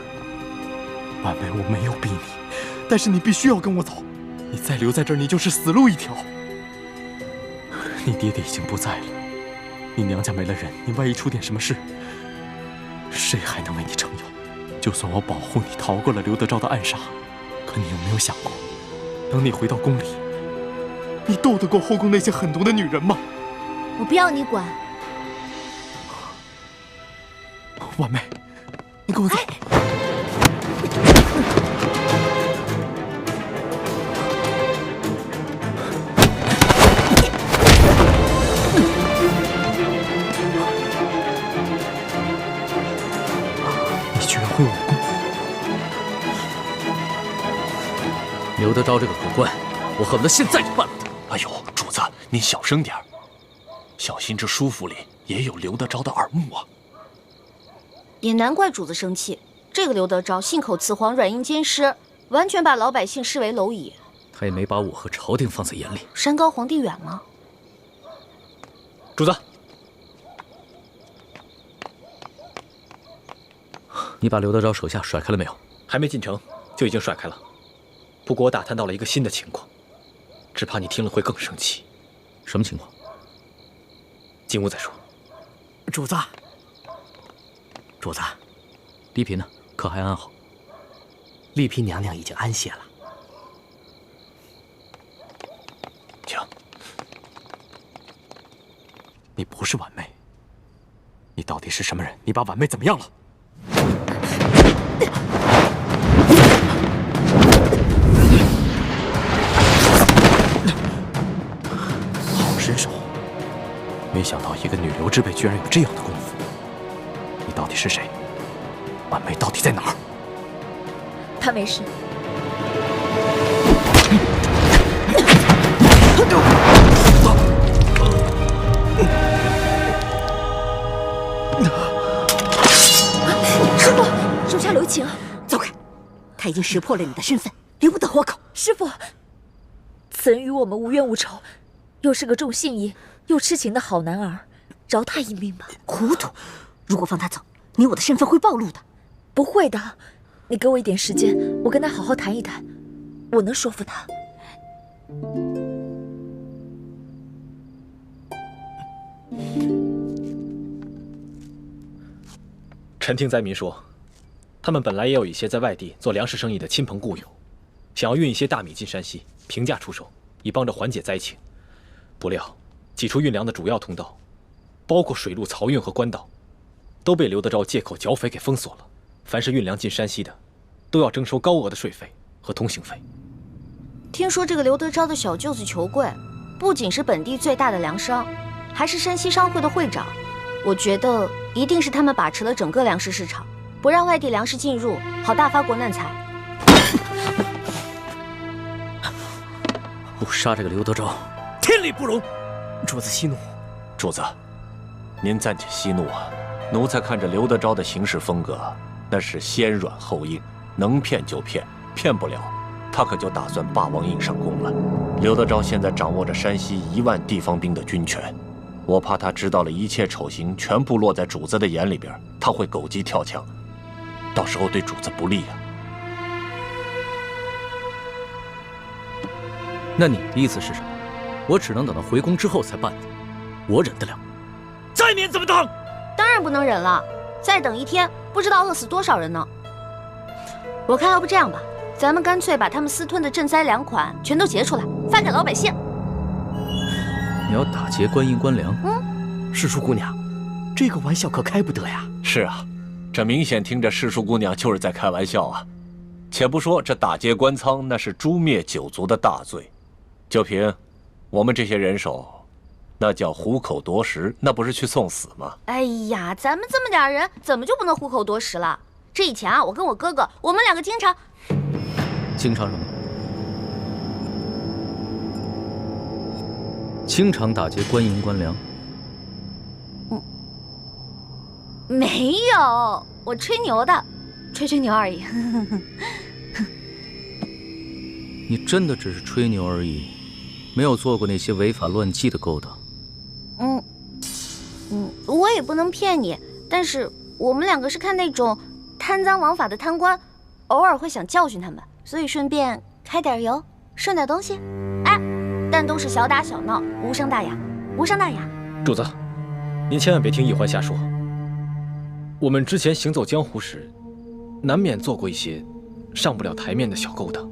婉梅，我没有逼你，但是你必须要跟我走，你再留在这儿，你就是死路一条。你爹爹已经不在了，你娘家没了人，你万一出点什么事，谁还能为你撑腰？就算我保护你逃过了刘德昭的暗杀，可你有没有想过，等你回到宫里，你斗得过后宫那些狠毒的女人吗？我不要你管。婉梅，你跟我走。你居然会武功！刘德昭这个狗官，我恨不得现在就办了他。哎呦，主子，您小声点儿，小心这书府里也有刘德昭的耳目啊。也难怪主子生气，这个刘德昭信口雌黄，软硬兼施，完全把老百姓视为蝼蚁。他也没把我和朝廷放在眼里。山高皇帝远吗？主子，你把刘德昭手下甩开了没有？还没进城就已经甩开了。不过我打探到了一个新的情况，只怕你听了会更生气。什么情况？进屋再说。主子，主子，丽嫔呢？可还安好？丽嫔娘娘已经安歇了。请。你不是婉梅，你到底是什么人？你把婉梅怎么样了？好身手！没想到一个女流之辈居然有这样的功夫。你到底是谁？婉梅到底在哪儿？她没事。师傅，手下留情，走开！他已经识破了你的身份，留不得活口。师傅，此人与我们无冤无仇，又是个重信义又痴情的好男儿，饶他一命吧。糊涂！如果放他走，你我的身份会暴露的。不会的，你给我一点时间，我跟他好好谈一谈，我能说服他。臣听灾民说，他们本来也有一些在外地做粮食生意的亲朋故友，想要运一些大米进山西，平价出售，以帮着缓解灾情。不料，几处运粮的主要通道，包括水路漕运和官道，都被刘德昭借口剿匪给封锁了。凡是运粮进山西的，都要征收高额的税费和通行费。听说这个刘德昭的小舅子裘贵，不仅是本地最大的粮商，还是山西商会的会长。我觉得一定是他们把持了整个粮食市场，不让外地粮食进入，好大发国难财。不杀这个刘德昭，天理不容！主子息怒。主子，您暂且息怒啊。奴才看着刘德昭的行事风格，那是先软后硬，能骗就骗，骗不了，他可就打算霸王硬上弓了。刘德昭现在掌握着山西1万地方兵的军权，我怕他知道了一切丑行全部落在主子的眼里边，他会狗急跳墙，到时候对主子不利啊。那你的意思是什么？我只能等到回宫之后才办的，我忍得了。再免怎么当？当然不能忍了，再等一天，不知道饿死多少人呢。我看要不这样吧，咱们干脆把他们私吞的赈灾粮款全都结出来，发给老百姓。你要打劫官银官粮？世叔姑娘，这个玩笑可开不得呀。是啊，这明显听着世叔姑娘就是在开玩笑啊。且不说这打劫官仓，那是诛灭九族的大罪，就凭我们这些人手，那叫虎口夺食，那不是去送死吗？哎呀，咱们这么点人，怎么就不能虎口夺食了？这以前啊，我跟我哥哥，我们2个经常什么？经常打劫官银官粮？没有，我吹牛的，吹牛而已。你真的只是吹牛而已？没有做过那些违法乱纪的勾当。我也不能骗你，但是我们两个是看那种贪赃枉法的贪官，偶尔会想教训他们，所以顺便揩点油，顺点东西。哎，但都是小打小闹，无伤大雅，无伤大雅。主子，您千万别听易欢瞎说。我们之前行走江湖时，难免做过一些上不了台面的小勾当，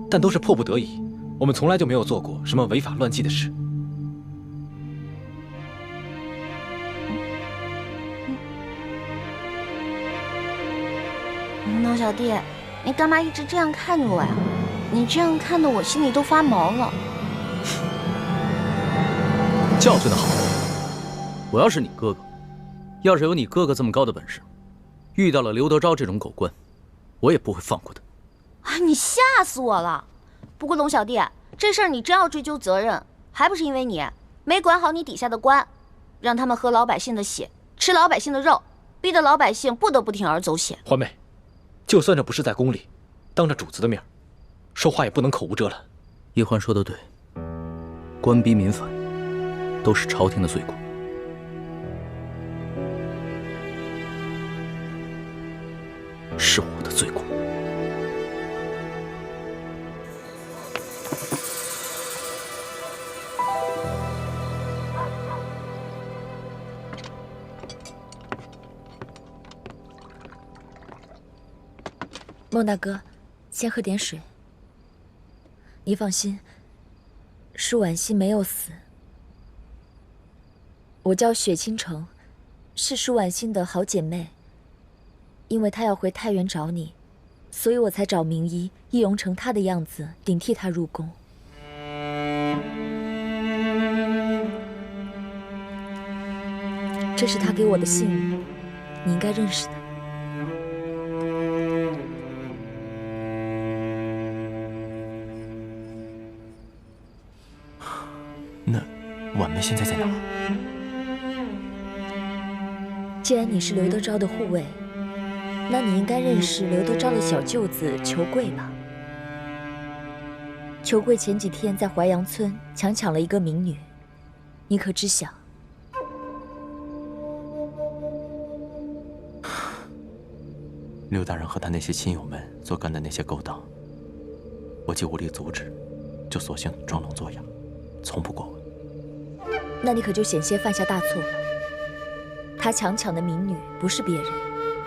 但都是迫不得已。我们从来就没有做过什么违法乱纪的事。诺小弟，你干嘛一直这样看着我呀？你这样看得我心里都发毛了。教训得好！我要是你哥哥，要是有你哥哥这么高的本事，遇到了刘德昭这种狗官，我也不会放过他。啊，你吓死我了！不过龙小弟，这事儿你真要追究责任，还不是因为你没管好你底下的官，让他们喝老百姓的血，吃老百姓的肉，逼得老百姓不得不铤而走险。欢妹，就算这不是在宫里，当着主子的面，说话也不能口无遮拦。叶欢说的对，官逼民反，都是朝廷的罪过。是我的罪过。孟大哥，先喝点水。你放心，舒婉欣没有死。我叫雪倾城，是舒婉欣的好姐妹。因为她要回太原找你，所以我才找名医易容成她的样子，顶替她入宫。这是她给我的信物，你应该认识的。那婉妹现在在哪？既然你是刘德昭的护卫，那你应该认识刘德昭的小舅子裘贵吧？裘贵前几天在淮阳村强抢了一个民女，你可知晓？刘大人和他那些亲友们所干的那些勾当，我既无力阻止，就索性装聋作哑，从不过问。那你可就险些犯下大错了。他强抢的民女不是别人，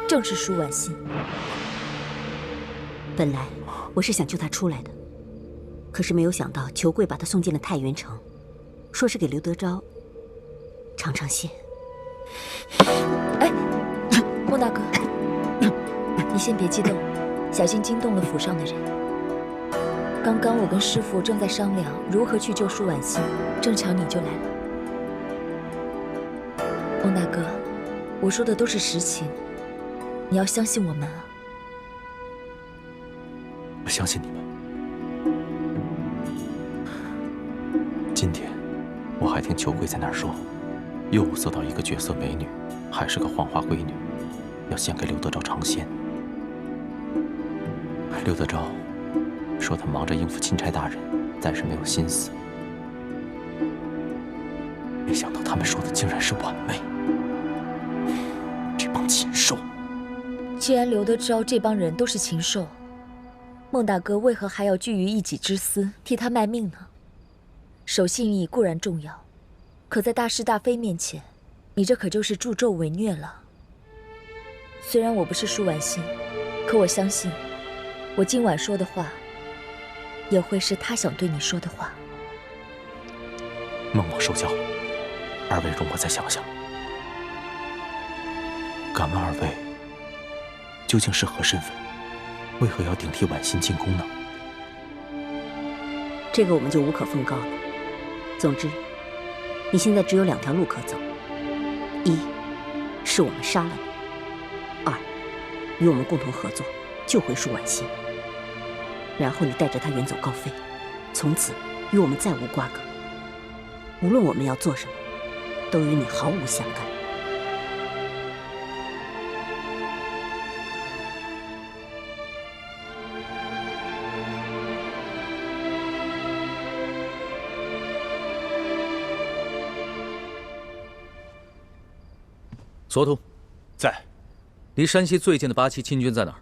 正是舒婉欣。本来我是想救她出来的，可是没有想到裘贵把她送进了太原城，说是给刘德昭尝尝鲜。哎，孟大哥，你先别激动，小心惊动了府上的人。刚刚我跟师傅正在商量如何去救舒婉欣，正巧你就来了。孟大哥，我说的都是实情，你要相信我们啊！我相信你们。今天我还听裘贵在那儿说，又物色到一个绝色美女，还是个黄花闺女，要献给刘德昭尝鲜。刘德昭说他忙着应付钦差大人，暂时没有心思。没想到他们说的竟然是婉妹，这帮禽兽！既然刘德昭这帮人都是禽兽，孟大哥为何还要拒于一己之私，替他卖命呢？守信义固然重要，可在大是大非面前，你这可就是助纣为虐了。虽然我不是舒婉欣，可我相信，我今晚说的话，也会是他想对你说的话。孟某受教了，二位容我再想想。敢问二位，究竟是何身份？为何要顶替婉欣进宫呢？这个我们就无可奉告了。总之，你现在只有2条路可走：一是我们杀了你；2，与我们共同合作救回舒婉欣。然后你带着她远走高飞，从此与我们再无瓜葛。无论我们要做什么，都与你毫无相干。索图，在。离山西最近的8旗亲军在哪儿？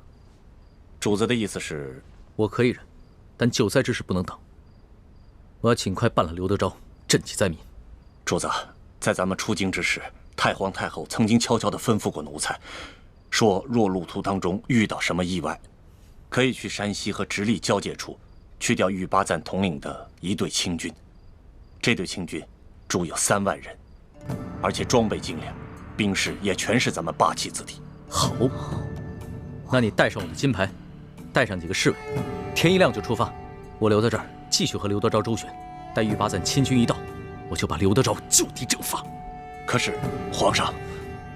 主子的意思是，我可以忍，但救灾之事不能等。我要尽快办了刘德昭，赈济灾民。主子，在咱们出京之时，太皇太后曾经悄悄地吩咐过奴才，说若路途当中遇到什么意外，可以去山西和直隶交界处，去掉御八赞统领的一队清军。这队清军驻有3万人，而且装备精良，兵士也全是咱们8旗子弟。好，那你带上我的金牌，带上几个侍卫，天一亮就出发。我留在这儿，继续和刘德昭周旋。待御八赞亲军一到，我就把刘德昭就地正法。可是，皇上，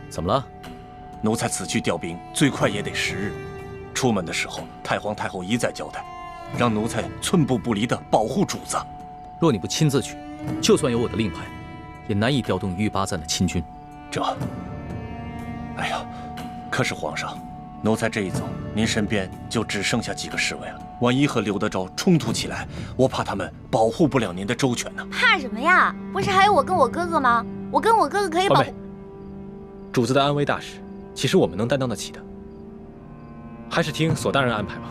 怎么了？奴才此去调兵，最快也得10日。出门的时候，太皇太后一再交代，让奴才寸步不离地保护主子。若你不亲自去，就算有我的令牌，也难以调动御八赞的亲军。哎呀！可是皇上，奴才这一走，您身边就只剩下几个侍卫了。万一和刘德昭冲突起来，我怕他们保护不了您的周全呢。怕什么呀？不是还有我跟我哥哥吗？我跟我哥哥可以保护。主子的安危大事，其实我们能担当得起的。还是听索大人安排吧。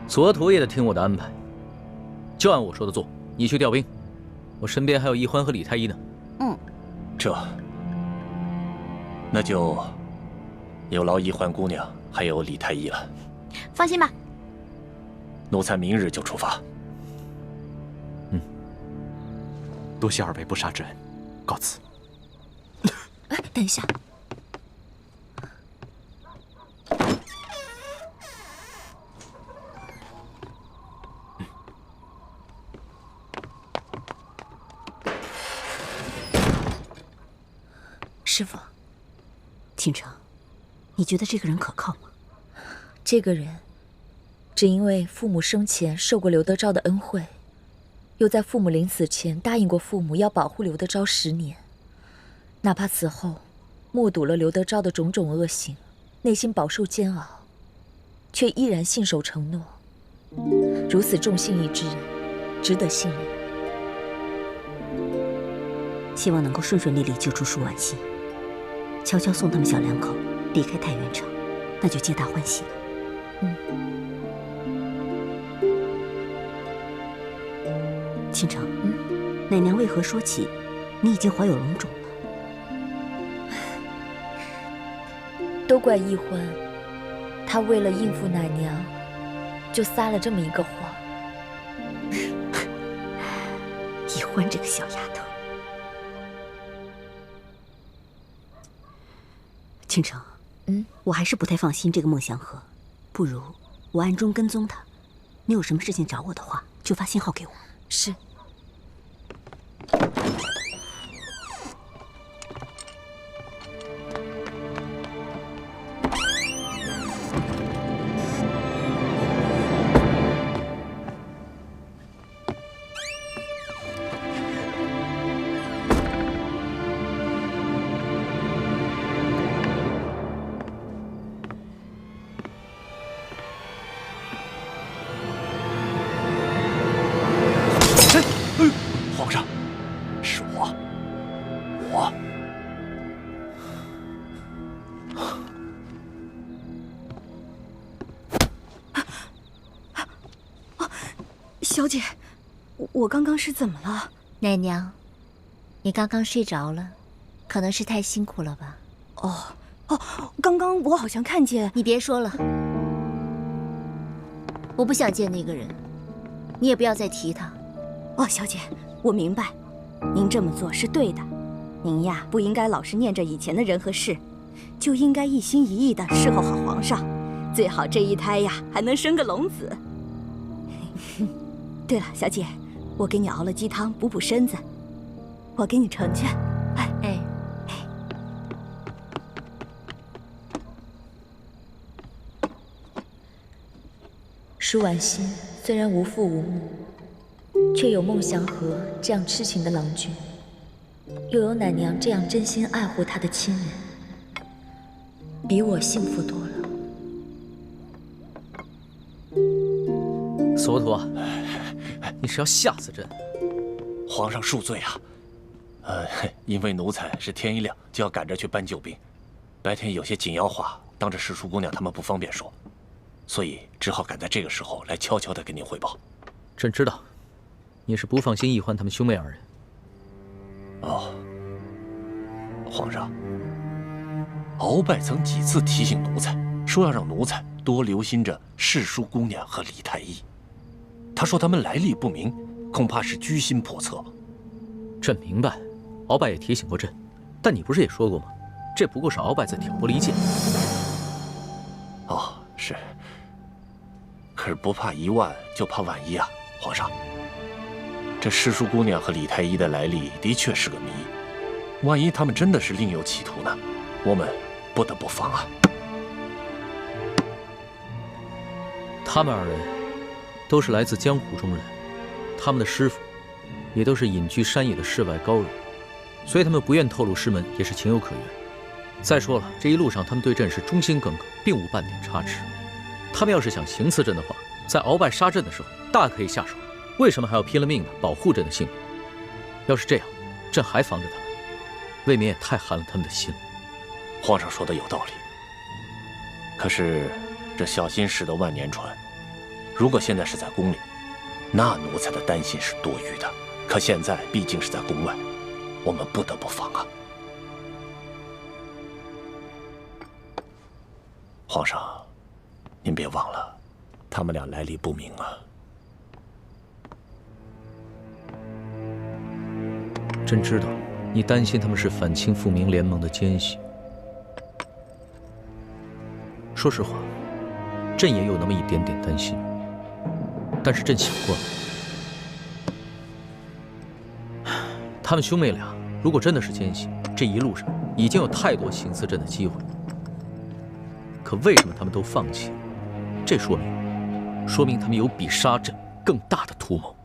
索图也得听我的安排，就按我说的做。你去调兵，我身边还有奕欢和李太医呢。那就有劳奕欢姑娘还有李太医了。放心吧，奴才明日就出发。多谢2位不杀之恩，告辞。哎，等一下。师傅，倾城，你觉得这个人可靠吗？这个人，只因为父母生前受过刘德昭的恩惠，又在父母临死前答应过父母要保护刘德昭10年，哪怕此后目睹了刘德昭的种种恶行，内心饱受煎熬，却依然信守承诺。如此重信义之人，值得信任。希望能够顺顺利利救出舒婉心，悄悄送他们小2口离开太原城，那就皆大欢喜了。倾城，奶娘为何说起你已经怀有龙种了？都怪奕欢，他为了应付奶娘，就撒了这么一个谎。奕欢这个小丫头。倾城，我还是不太放心这个孟祥和，不如我暗中跟踪他，你有什么事情找我的话，就发信号给我。是。皇上，是我。小姐，我刚刚是怎么了？奶娘，你刚刚睡着了，可能是太辛苦了吧？刚刚我好像看见……你别说了，我不想见那个人，你也不要再提他。小姐，我明白，您这么做是对的。您呀，不应该老是念着以前的人和事，就应该一心一意的侍候好皇上，最好这一胎呀还能生个龙子。对了，小姐，我给你熬了鸡汤补补身子，我给你盛去。舒婉心虽然无父无母，却有孟祥和这样痴情的郎君，又有奶娘这样真心爱护她的亲人，比我幸福多了。索图啊，你是要吓死朕？皇上恕罪啊！因为奴才是天一亮就要赶着去搬救兵，白天有些紧要话当着世叔姑娘他们不方便说，所以只好赶在这个时候来悄悄地跟您汇报。朕知道，你是不放心易欢他们兄妹二人。哦，皇上，鳌拜曾几次提醒奴才，说要让奴才多留心着世叔姑娘和李太医。他说他们来历不明，恐怕是居心叵测。朕明白，鳌拜也提醒过朕，但你不是也说过吗？这不过是鳌拜在挑拨离间。哦，是。可是不怕一万，就怕万一啊，皇上。这世叔姑娘和李太医的来历的确是个谜，万一他们真的是另有企图呢？我们不得不防啊。他们二人都是来自江湖中人，他们的师傅也都是隐居山野的世外高人，所以他们不愿透露师门也是情有可原。再说了，这一路上他们对朕是忠心耿耿，并无半点差池。他们要是想行刺朕的话，在鳌拜杀朕的时候大可以下手，为什么还要拼了命的保护朕的性命？要是这样，朕还防着他们，未免也太寒了他们的心了。皇上说的有道理。可是这小心驶得万年船，如果现在是在宫里，那奴才的担心是多余的。可现在毕竟是在宫外，我们不得不防啊。皇上，您别忘了，他们俩来历不明啊。朕知道，你担心他们是反清复明联盟的奸细。说实话，朕也有那么一点点担心。但是朕想过了，他们兄妹俩如果真的是奸细，这一路上已经有太多行刺朕的机会。可为什么他们都放弃了？这说明他们有比杀朕更大的图谋。